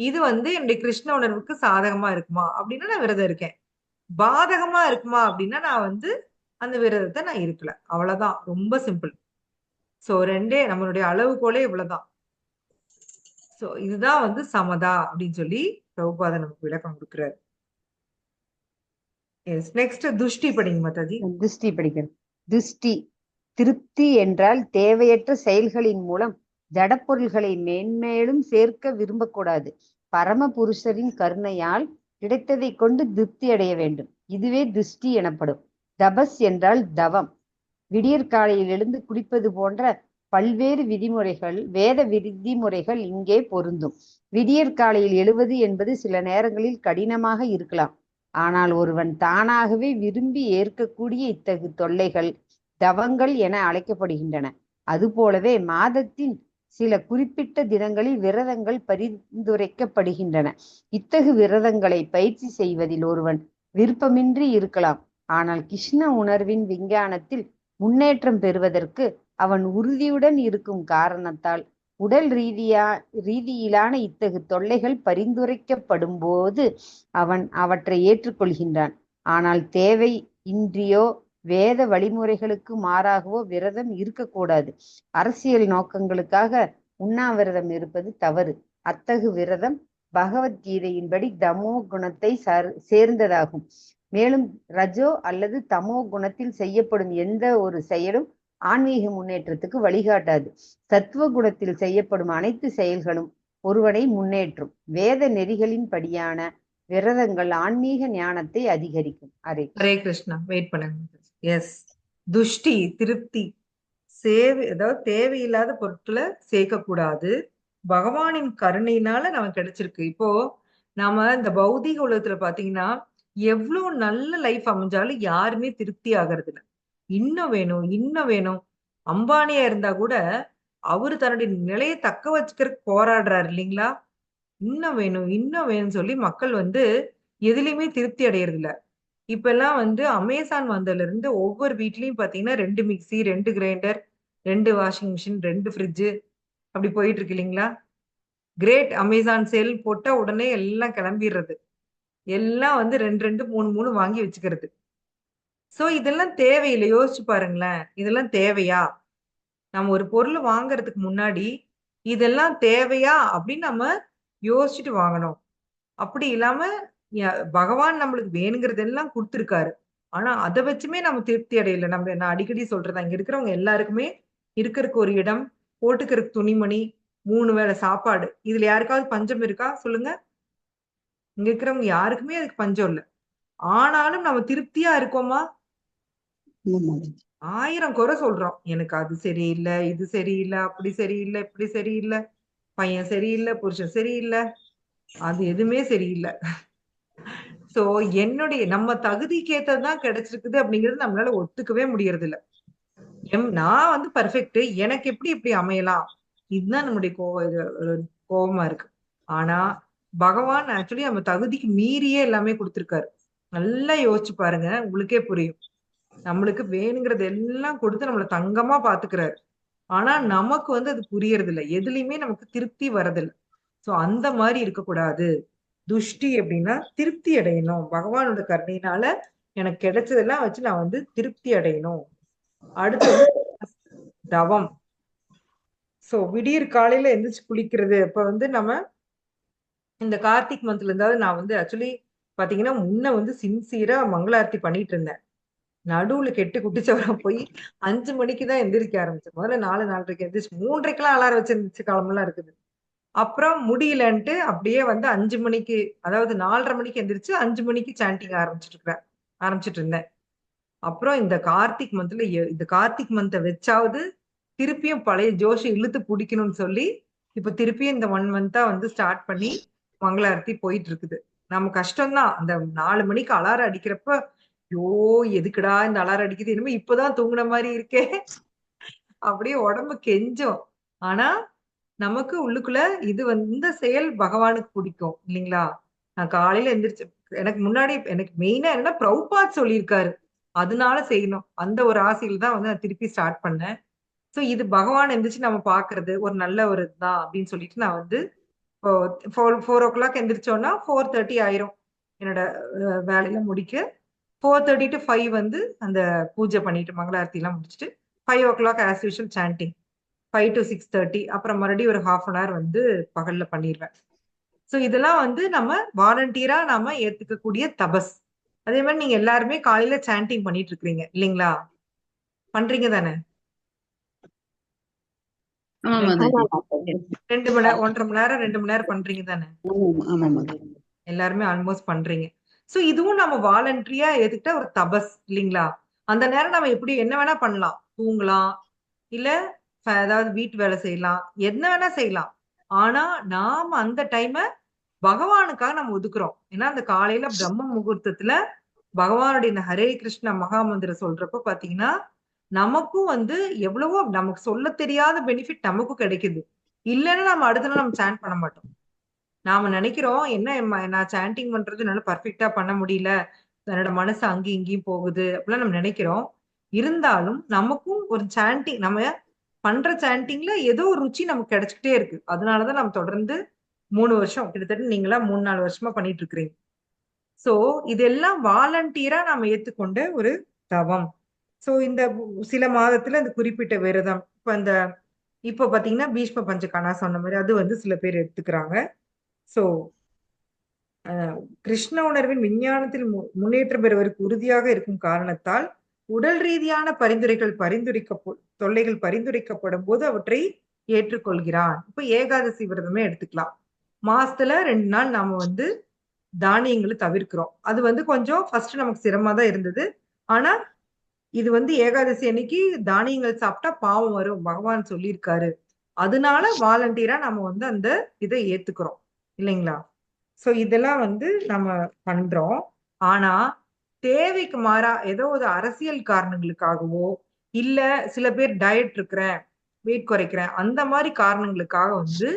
இது வந்து என்னுடைய கிருஷ்ண உணர்வுக்கு சாதகமா இருக்குமா அப்படின்னா நான் விரதம் இருக்கேன். பாதகமா இருக்குமா அப்படின்னா நான் வந்து அந்த விரதத்தை நான் இருக்கல. அவ்வளவுதான். ரொம்ப சிம்பிள். சோ ரெண்டே நம்மளுடைய அளவுகோலே இவ்வளவுதான். சோ இதுதான் வந்து சமதா அப்படின்னு சொல்லி பிரபுபாத நமக்கு விளக்கம் கொடுக்கிறாரு. நெக்ஸ்ட் துஷ்டி படிங்க மாதாஜி. திருஷ்டி படிக்கிறது. திருஷ்டி திருப்தி என்றால் தேவையற்ற செயல்களின் மூலம் ஜடப்பொருள்களை மேன்மேலும் சேர்க்க விரும்பக்கூடாது. பரமபுருஷரின் கருணையால் கிடைத்ததை கொண்டு திருப்தி அடைய வேண்டும். இதுவே திருஷ்டி எனப்படும். தபஸ் என்றால் தவம். விடியற்காலையில் எழுந்து குளிப்பது போன்ற பல்வேறு விதிமுறைகள், வேத விதிமுறைகள் இங்கே பொருந்தும். விடியற்காலையில் எழுவது என்பது சில நேரங்களில் கடினமாக இருக்கலாம். ஆனால் ஒருவன் தானாகவே விரும்பி ஏற்கக்கூடிய இத்தகு தொல்லைகள் தவங்கள் என அழைக்கப்படுகின்றன. அதுபோலவே மாதத்தின் சில குறிப்பிட்ட தினங்களில் விரதங்கள் பரிந்துரைக்கப்படுகின்றன. இத்தகு விரதங்களை பயிற்சி செய்வதில் ஒருவன் விருப்பமின்றி இருக்கலாம். ஆனால் கிருஷ்ண உணர்வின் விஞ்ஞானத்தில் முன்னேற்றம் பெறுவதற்கு அவன் உறுதியுடன் இருக்கும் காரணத்தால் உடல் ரீதியிலான இத்தகு தொல்லைகள் பரிந்துரைக்கப்படும் போது அவன் அவற்றை ஏற்றுக்கொள்கின்றான். ஆனால் தேவை இன்றியோ வேத வழிமுறைகளுக்கு மாறாகவோ விரதம் இருக்கக்கூடாது. அரசியல் நோக்கங்களுக்காக உண்ணாவிரதம் இருப்பது தவறு. அத்தகு விரதம் பகவத்கீதையின்படி தமோ குணத்தை சேர்ந்ததாகும். மேலும் ரஜோ அல்லது தமோ குணத்தில் செய்யப்படும் எந்த ஒரு செயலும் ஆன்மீக முன்னேற்றத்துக்கு வழிகாட்டாது. சத்துவ குணத்தில் செய்யப்படும் அனைத்து செயல்களும் ஒருவனை முன்னேற்றும். வேத நெறிகளின் படியான விரதங்கள் ஆன்மீக ஞானத்தை அதிகரிக்கும். ஹரே கிருஷ்ணா. வெயிட் பண்ணுங்க. எஸ், துஷ்டி திருப்தி அதாவது தேவையில்லாத பொருட்களை சேர்க்க கூடாது. பகவானின் கருணையினால நமக்கு கிடைச்சிருக்கு. இப்போ நாம இந்த பௌதிக உலகத்துல பாத்தீங்கன்னா எவ்வளவு நல்ல லைஃப் அமைஞ்சாலும் யாருமே திருப்தி ஆகிறது இல்லை. இன்னும் வேணும் இன்னும் வேணும். அம்பானியா இருந்தா கூட அவரு தன்னுடைய நிலையை தக்க வச்சுக்கிறதுக்கு போராடுறாரு இல்லைங்களா? இன்னும் வேணும் இன்னும் வேணும்னு சொல்லி மக்கள் வந்து எதுலையுமே திருப்தி அடையறது இல்ல. இப்ப எல்லாம் வந்து அமேசான் வந்ததுல இருந்து ஒவ்வொரு வீட்லயும் பாத்தீங்கன்னா 2 mixie, 2 grinder, 2 washing machine, 2 fridge அப்படி போயிட்டு இருக்கு இல்லைங்களா? கிரேட் அமேசான் சேல் போட்டா உடனே எல்லாம் கிளம்பிடுறது. எல்லாம் வந்து 2 2 3 3 வாங்கி வச்சுக்கிறது. சோ இதெல்லாம் தேவையில்லை. யோசிச்சு பாருங்களேன், இதெல்லாம் தேவையா? நம்ம ஒரு பொருள் வாங்குறதுக்கு முன்னாடி இதெல்லாம் தேவையா அப்படின்னு நம்ம யோசிச்சுட்டு வாங்கணும். அப்படி இல்லாம பகவான் நம்மளுக்கு வேணுங்கிறதெல்லாம் கொடுத்துருக்காரு. ஆனா அதை வச்சுமே நம்ம திருப்தி அடையல. நான் அடிக்கடி சொல்றேன், இங்க இருக்கிறவங்க எல்லாருக்குமே இருக்கிறதுக்கு ஒரு இடம், போட்டுக்கிறதுக்கு துணிமணி, 3 வேளை சாப்பாடு. இதுல யாருக்காவது பஞ்சம் இருக்கா சொல்லுங்க? இங்க இருக்கிறவங்க யாருக்குமே அதுக்கு பஞ்சம் இல்லை. ஆனாலும் நம்ம திருப்தியா இருக்கோமா? 1000 குறை சொல்றோம். எனக்கு அது சரியில்லை, இது சரியில்லை, அப்படி சரியில்லை, இப்படி சரியில்லை, பையன் சரியில்லை, புருஷன் சரியில்லை, அது எதுவுமே சரியில்லை. சோ நம்ம தகுதிக்கு ஏத்ததான் கிடைச்சிருக்குது அப்படிங்கிறது நம்மளால ஒத்துக்கவே முடியறது இல்ல. நான் வந்து பர்ஃபெக்ட், எனக்கு எப்படி இப்படி அமையலாம், இதுதான் நம்முடைய கோபமா இருக்கு. ஆனா பகவான் ஆக்சுவலி நம்ம தகுதிக்கு மீறியே எல்லாமே கொடுத்திருக்காரு. நல்லா யோசிச்சு பாருங்க, உங்களுக்கே புரியும். நம்மளுக்கு வேணுங்கிறது எல்லாம் கொடுத்து நம்மள தங்கமா பாத்துக்கிறாரு. ஆனா நமக்கு வந்து அது புரியறது இல்ல, எதுலயுமே நமக்கு திருப்தி வரதில்லை. சோ அந்த மாதிரி இருக்கக்கூடாது. துஷ்டி அப்படின்னா திருப்தி அடையணும், பகவானோட கருணையினால எனக்கு கிடைச்சதெல்லாம் வச்சு நான் வந்து திருப்தி அடையணும். அடுத்து வந்து தவம். சோ விடியற் காலையில எந்திரிச்சு குளிக்கிறது. இப்ப வந்து நம்ம இந்த கார்த்திக் மந்த்ல இருந்தாவது நான் வந்து ஆக்சுவலி பாத்தீங்கன்னா முன்ன வந்து சின்சியரா மங்களாரத்தி பண்ணிட்டு இருந்தேன். நடுவுல கெட்டு குட்டிச்சவரா போய் 5 மணிக்கு தான் எந்திரிக்க ஆரம்பிச்சேன். முதல்ல 4:30க்கு எந்திரிச்சு 3:30க்கெல்லாம் அலாரம் வச்சு எந்திரிச்ச காலமெல்லாம் இருக்குது. அப்புறம் முடியலன்ட்டு அப்படியே வந்து 5 மணிக்கு, அதாவது 4:30 மணிக்கு எந்திரிச்சு 5 மணிக்கு சாண்டிங் ஆரம்பிச்சிட்டு இருந்தேன். அப்புறம் இந்த கார்த்திக் மந்த்ல இந்த கார்த்திக் மந்த்தை வச்சாவது திருப்பியும் பழைய ஜோஷை இழுத்து பிடிக்கணும்னு சொல்லி இப்ப திருப்பியும் இந்த 1 மந்தா வந்து ஸ்டார்ட் பண்ணி மங்களாரத்தி போயிட்டு இருக்குது. நம்ம கஷ்டம்தான். அந்த 4 மணிக்கு அலாரம் அடிக்கிறப்ப ஐயோ எதுக்குடா இந்த அலாரம் அடிக்குது, இனிமே இப்பதான் தூங்குன மாதிரி இருக்கே அப்படியே உடம்பு கெஞ்சும். ஆனா நமக்கு உள்ளுக்குள்ள இது வந்து இந்த செயல் பகவானுக்கு பிடிக்கும் இல்லைங்களா? நான் காலையில எந்திரிச்சு எனக்கு முன்னாடி எனக்கு மெயினா என்ன பிரபுபாத் சொல்லியிருக்காரு, அதனால செய்யணும். அந்த ஒரு ஆசையில தான் வந்து நான் திருப்பி ஸ்டார்ட் பண்ணேன். சோ இது பகவான் எந்திரிச்சு நம்ம பாக்குறது ஒரு நல்ல ஒரு இதுதான் அப்படின்னு சொல்லிட்டு நான் வந்து இப்போ 4 o'clock எந்திரிச்சோன்னா 4:30 ஆயிரும் என்னோட வேலையில முடிக்க. 4:30 to 5 வந்து அந்த பூஜை பண்ணிட்டு மங்களாரத்தி எல்லாம் முடிச்சுட்டு 5 o'clock as usual sanding. 5 to 6:30 அப்புறம் மறுபடியும் ஒரு half an hour வந்து பகல்ல பண்ணிடுவேன். சோ இதெல்லாம் வந்து நம்ம வாலண்டியரா நாம ஏத்துக்கக்கூடிய தபஸ். அதே மாதிரி நீங்க எல்லாருமே காலையில சாண்டிங் பண்ணிட்டு இருக்கீங்க இல்லைங்களா? பண்றீங்க தானே? ஆமா ரெண்டு மாதாஜி. 2 மணி நேரம் 1.5 மணி நேரம் 2 மணி நேரம் பண்றீங்க தானே? ஆமா மாதாஜி. எல்லாருமே ஆல்மோஸ்ட் பண்றீங்க. சோ இதுவும் நம்ம வாலண்டரியா ஏத்துக்கிட்ட ஒரு தபஸ் இல்லைங்களா? அந்த நேரம் நம்ம எப்படி என்ன வேணா பண்ணலாம். தூங்கலாம், இல்ல ஏதாவது வீட்டு வேலை செய்யலாம், என்ன வேணா செய்யலாம். ஆனா நாம அந்த டைம பகவானுக்காக நம்ம ஒதுக்குறோம். ஏன்னா அந்த காலையில பிரம்ம முகூர்த்தத்துல பகவானுடைய இந்த ஹரே கிருஷ்ணா மகா மந்திரம் சொல்றப்ப பாத்தீங்கன்னா நமக்கும் வந்து எவ்வளவோ நமக்கு சொல்ல தெரியாத பெனிஃபிட் நமக்கும் கிடைக்குது. இல்லைன்னா நம்ம அடுத்த நாள் நம்ம சாண்ட் பண்ண மாட்டோம். நாம நினைக்கிறோம் என்ன நான் சாண்டிங் பண்றது என்னால பர்ஃபெக்ட்டா பண்ண முடியல, என்னோட மனசு அங்கேயும் இங்கேயும் போகுது அப்படிலாம் நம்ம நினைக்கிறோம். இருந்தாலும் நமக்கும் ஒரு சாண்டிங் நம்ம பண்ற சாண்டிங்ல ஏதோ ஒரு ருச்சி நமக்கு கிடைச்சுக்கிட்டே இருக்கு. அதனாலதான் நம்ம தொடர்ந்து 3 வருஷம் கிட்டத்தட்ட நீங்களா 3-4 வருஷமா பண்ணிட்டு இருக்கிறீங்க. சோ இதெல்லாம் வாலண்டியரா நாம ஏத்துக்கொண்ட ஒரு தவம். சோ இந்த சில மாதத்துல இந்த குறிப்பிட்ட விரதம் இப்ப பாத்தீங்கன்னா பீஷ்ம பஞ்சகனா சொன்ன மாதிரி அது வந்து சில பேர் எடுத்துக்கிறாங்க. சோ கிருஷ்ண உணர்வின் விஞ்ஞானத்தில் முன்னேற்றம் பெறுவதற்கு உறுதியாக இருக்கும் காரணத்தால் உடல் ரீதியான தொல்லைகள் பரிந்துரைக்கப்படும் போது அவற்றை ஏற்றுக்கொள்கிறான். இப்ப ஏகாதசி விரதமே எடுத்துக்கலாம். மாசத்துல 2 நாள் நாம வந்து தானியங்களை தவிர்க்கிறோம். அது வந்து கொஞ்சம் ஃபர்ஸ்ட் நமக்கு சிரமமா தான் இருந்தது. ஆனா இது வந்து ஏகாதசி அன்னைக்கு தானியங்கள் சாப்பிட்டா பாவம் வரும் பகவான் சொல்லியிருக்காரு. அதனால வாலண்டியரா நம்ம வந்து அந்த இதை ஏத்துக்கிறோம் இல்லைங்களா? சோ இதெல்லாம் வந்து நம்ம பண்றோம். ஆனா தேவைக்கு மாறா ஏதோ ஒரு அரசியல் காரணங்களுக்காகவோ, இல்ல சில பேர் டயட் இருக்கிறேன், வெயிட் குறைக்கிறேன் அந்த மாதிரி காரணங்களுக்காக வந்து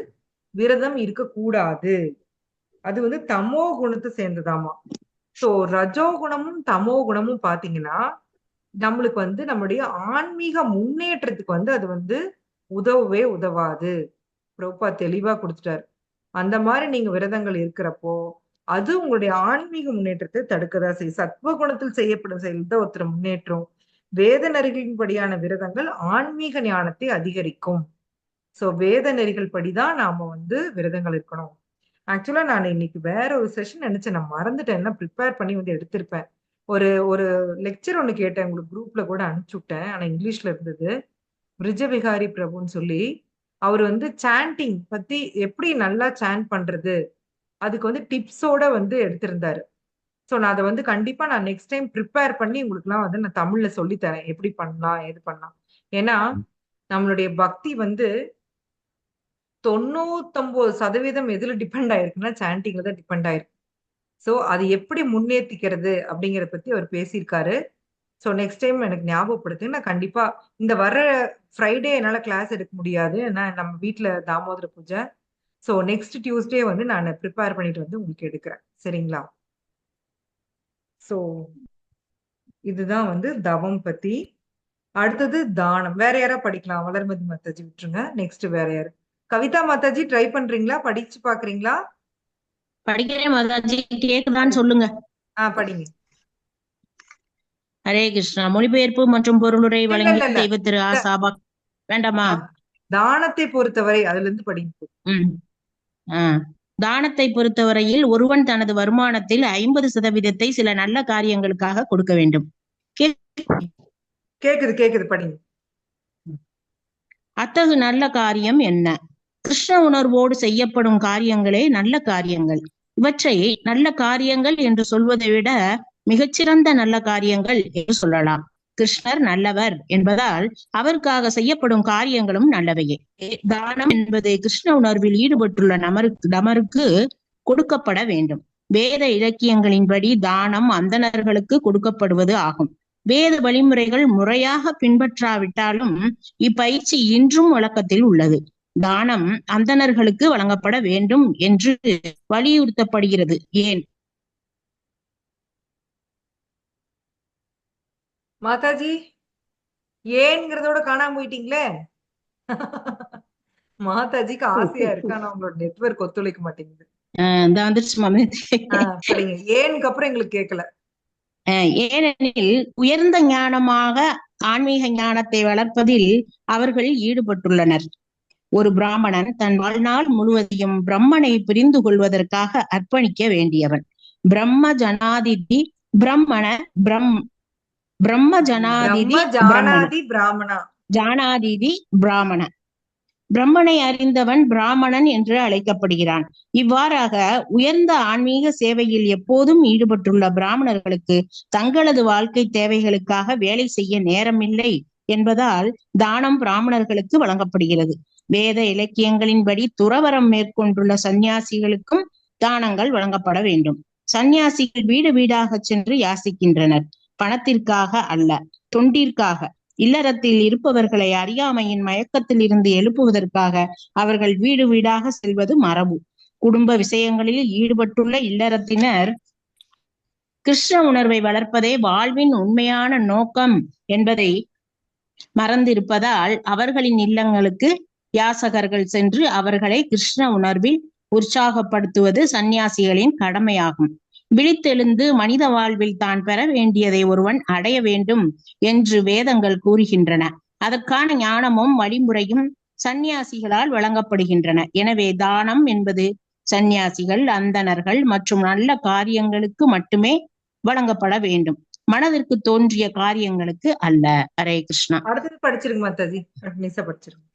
விரதம் இருக்கக்கூடாது. அது வந்து தமோ குணத்தை சேர்ந்ததாமா. சோ ரஜோ குணமும் தமோ குணமும் பாத்தீங்கன்னா நம்மளுக்கு வந்து நம்முடைய ஆன்மீக முன்னேற்றத்துக்கு வந்து அது வந்து உதவவே உதவாது. பிரபுபாத் தெளிவா கொடுத்துட்டாரு. அந்த மாதிரி நீங்க விரதங்கள் இருக்கிறப்போ அது உங்களுடைய ஆன்மீக முன்னேற்றத்தை தடுக்கதான் செய்யும். சத்வ குணத்தில் செய்யப்படும் செயல் தான் ஒருத்தர் முன்னேற்றம். வேத நெறிகளின்படியான விரதங்கள் ஆன்மீக ஞானத்தை அதிகரிக்கும். சோ வேத நெறிகள் படிதான் நாம வந்து விரதங்கள் இருக்கணும். ஆக்சுவலா நான் இன்னைக்கு வேற ஒரு செஷன் நினைச்சேன், நான் மறந்துட்டேன். ப்ரிப்பேர் பண்ணி வந்து எடுத்திருப்பேன். ஒரு ஒரு லெக்சர் ஒண்ணு கேட்டேன், உங்களுக்கு குரூப்ல கூட அனுப்பிச்சு விட்டேன். ஆனா இங்கிலீஷ்ல இருந்தது. பிரிஜவிகாரி பிரபுன்னு சொல்லி அவர் வந்து சாண்டிங் பத்தி எப்படி நல்லா சாண்ட் பண்றது அதுக்கு வந்து டிப்ஸோட வந்து எடுத்திருந்தாரு. சோ நான் அதை வந்து கண்டிப்பா நான் நெக்ஸ்ட் டைம் ப்ரிப்பேர் பண்ணி உங்களுக்கு எல்லாம் வந்து நான் தமிழ்ல சொல்லி தரேன் எப்படி பண்ணலாம் எது பண்ணலாம். ஏன்னா நம்மளுடைய பக்தி வந்து 99% எதுல டிபெண்ட் ஆயிருக்குன்னா சாண்டிங்ல தான் டிபெண்ட் ஆயிருக்கு. சோ அது எப்படி முன்னேற்றிக்கிறது அப்படிங்கறத பத்தி அவர் பேசியிருக்காரு. சோ நெக்ஸ்ட் டைம் எனக்கு ஞாபகப்படுத்துங்க. நான் கண்டிப்பா இந்த வர ஃப்ரைடே என்னால கிளாஸ் எடுக்க முடியாது. ஏன்னா நம்ம வீட்ல தாமோதர பூஜை. சோ நெக்ஸ்ட் டியூஸ்டே வந்து நான் ப்ரிப்பேர் பண்ணிட்டு வந்து உங்களுக்கு எடுக்கிறேன். சரிங்களா? சோ இதுதான் வந்து தவம் பத்தி. அடுத்தது தானம். வேற யாரா படிக்கலாம்? வளர்மதி மாதாஜி விட்டுருங்க. நெக்ஸ்ட் வேற யாரு? கவிதா மாதாஜி ட்ரை பண்றீங்களா? படிச்சு பாக்குறீங்களா? படிக்கிறேன் மாதாஜி, கேக்குதான்னு படி சொல்லுங்க. படிங்க. ஹரே கிருஷ்ணா. மொழிபெயர்ப்பு மற்றும் பொருளுரை இல்ல இல்ல வழங்கிய இல்ல தெய்வ திரு ஆ இந்த சாபா வேண்டாமா? தா- தானத்தை பொறுத்தவரை அதுல இருந்து படிங்க. ம். தானத்தை பொறுத்தவரையில் ஒருவன் தனது வருமானத்தில் 50% சில நல்ல காரியங்களுக்காக கொடுக்க வேண்டும். கேக்குது கேக்குது, படிங்க. அத்தகு நல்ல காரியம் என்ன? கிருஷ்ண உணர்வோடு செய்யப்படும் காரியங்களே நல்ல காரியங்கள். இவற்றை நல்ல காரியங்கள் என்று சொல்வதை விட மிகச்சிறந்த நல்ல காரியங்கள் என்று சொல்லலாம். கிருஷ்ணர் நல்லவர் என்பதால் அவருக்காக செய்யப்படும் காரியங்களும் நல்லவையே. தானம் என்பது கிருஷ்ண உணர்வில் ஈடுபட்டுள்ள நமருக்கு கொடுக்கப்பட வேண்டும். வேத இலக்கியங்களின்படி தானம் அந்தணர்களுக்கு கொடுக்கப்படுவது ஆகும். வேத வழிமுறைகள் முறையாக பின்பற்றாவிட்டாலும் இப்பயிற்சி இன்றும் வழக்கத்தில் உள்ளது. தானம் அந்தணர்களுக்கு வழங்கப்பட வேண்டும் என்று வலியுறுத்தப்படுகிறது. ஏன்? மாதாஜி ஏன்ங்கிறதோட காணாம போயிட்டீங்களே. மாதாஜிக்கு ஆசையா இருக்கு, ஆனா உங்களோட நெட்வொர்க் ஒத்துழைக்க மாட்டேங்குது. வந்துருச்சு மாமி. படிங்க. ஏனுக்கு அப்புறம் எங்களுக்கு கேட்கல. ஏனெனில் உயர்ந்த ஞானமாக ஆன்மீக ஞானத்தை வளர்ப்பதில் அவர்கள் ஈடுபட்டுள்ளனர். ஒரு பிராமணன் தன் வாழ்நாள் முழுவதையும் பிரம்மனை புரிந்து கொள்வதற்காக அர்ப்பணிக்க வேண்டியவன். பிரம்ம ஜனாதிதி பிரம்மண பிரம்ம ஜனாதிதி பிராமணா ஜானாதிதி பிராமண பிரம்மனை அறிந்தவன் பிராமணன் என்று அழைக்கப்படுகிறான். இவ்வாறாக உயர்ந்த ஆன்மீக சேவையில் எப்போதும் ஈடுபட்டுள்ள பிராமணர்களுக்கு தங்களது வாழ்க்கை தேவைகளுக்காக வேலை செய்ய நேரமில்லை என்பதால் தானம் பிராமணர்களுக்கு வழங்கப்படுகிறது. வேத இலக்கியங்களின்படி துறவரம் மேற்கொண்டுள்ள சந்நியாசிகளுக்கும் தானங்கள் வழங்கப்பட வேண்டும். சந்நியாசிகள் வீடு வீடாக சென்று யாசிக்கின்றனர். பணத்திற்காக அல்ல, தொண்டிற்காக. இல்லறத்தில் இருப்பவர்களை அறியாமையின் மயக்கத்தில் இருந்து எழுப்புவதற்காக அவர்கள் வீடு வீடாக செல்வது மரபு. குடும்ப விஷயங்களில் ஈடுபட்டுள்ள இல்லறத்தினர் கிருஷ்ண உணர்வை வளர்ப்பதே வாழ்வின் உண்மையான நோக்கம் என்பதை மறந்திருப்பதால் அவர்களின் இல்லங்களுக்கு யாசகர்கள் சென்று அவர்களை கிருஷ்ண உணர்வில் உற்சாகப்படுத்துவது சந்நியாசிகளின் கடமையாகும். விழித்தெழுந்து மனித வாழ்வில் தான் பெற வேண்டியதை ஒருவன் அடைய வேண்டும் என்று வேதங்கள் கூறுகின்றன. அதற்கான ஞானமும் வழிமுறையும் சந்நியாசிகளால் வழங்கப்படுகின்றன. எனவே தானம் என்பது சந்நியாசிகள், அந்தணர்கள் மற்றும் நல்ல காரியங்களுக்கு மட்டுமே வழங்கப்பட வேண்டும், மனதிற்கு தோன்றிய காரியங்களுக்கு அல்ல. ஹரே கிருஷ்ணா. அடுத்தது படிச்சிருங்க மாதாஜி. படிச்சிருங்க.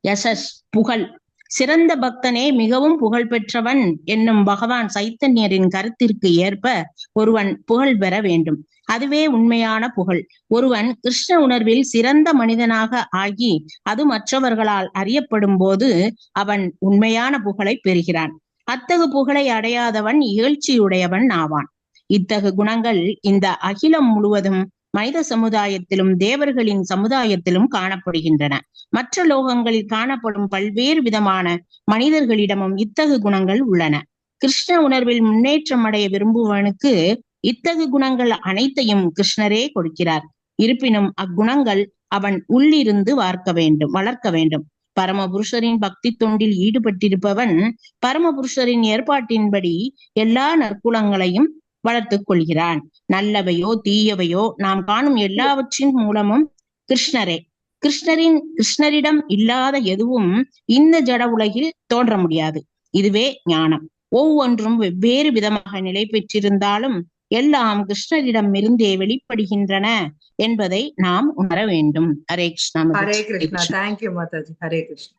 யசஸ், புகழ். சிறந்த பக்தனே மிகவும் புகழ் பெற்றவன் என்னும் பகவான் சைத்தன்யரின் கருத்திற்கு ஏற்ப ஒருவன் புகழ் பெற வேண்டும். அதுவே உண்மையான புகழ். ஒருவன் கிருஷ்ண உணர்வில் சிறந்த மனிதனாக ஆகி அது மற்றவர்களால் அறியப்படும் போது அவன் உண்மையான புகழை பெறுகிறான். அத்தகு புகழை அடையாதவன் இகழ்ச்சியுடையவன் ஆவான். இத்தகு குணங்கள் இந்த அகிலம் முழுவதும் மனித சமுதாயத்திலும் தேவர்களின் சமுதாயத்திலும் காணப்படுகின்றன. மற்ற லோகங்களில் காணப்படும் பல்வேறு விதமான மனிதர்களிடமும் இத்தகு குணங்கள் உள்ளன. கிருஷ்ண உணர்வில் முன்னேற்றம் அடைய விரும்புவனுக்கு இத்தகு குணங்கள் அனைத்தையும் கிருஷ்ணரே கொடுக்கிறார். இருப்பினும் அக்குணங்கள் அவன் உள்ளிருந்து வளர்க்க வேண்டும். பரமபுருஷரின் பக்தி தொண்டில் ஈடுபட்டிருப்பவன் பரமபுருஷரின் ஏற்பாட்டின்படி எல்லா நற்குணங்களையும் வளர்த்துக் கொள்கிறான். நல்லவையோ தீயவையோ நாம் காணும் எல்லாவற்றின் மூலமும் கிருஷ்ணரே. கிருஷ்ணரிடம் இல்லாத எதுவும் இந்த ஜட உலகில் தோன்ற முடியாது. இதுவே ஞானம். ஒவ்வொன்றும் வெவ்வேறு விதமாக நிலை பெற்றிருந்தாலும் எல்லாம் கிருஷ்ணரிடம் இருந்தே வெளிப்படுகின்றன என்பதை நாம் உணர வேண்டும். ஹரே கிருஷ்ணா. ஹரே கிருஷ்ணா. தேங்க்யூ மாதாஜி. ஹரே கிருஷ்ணா.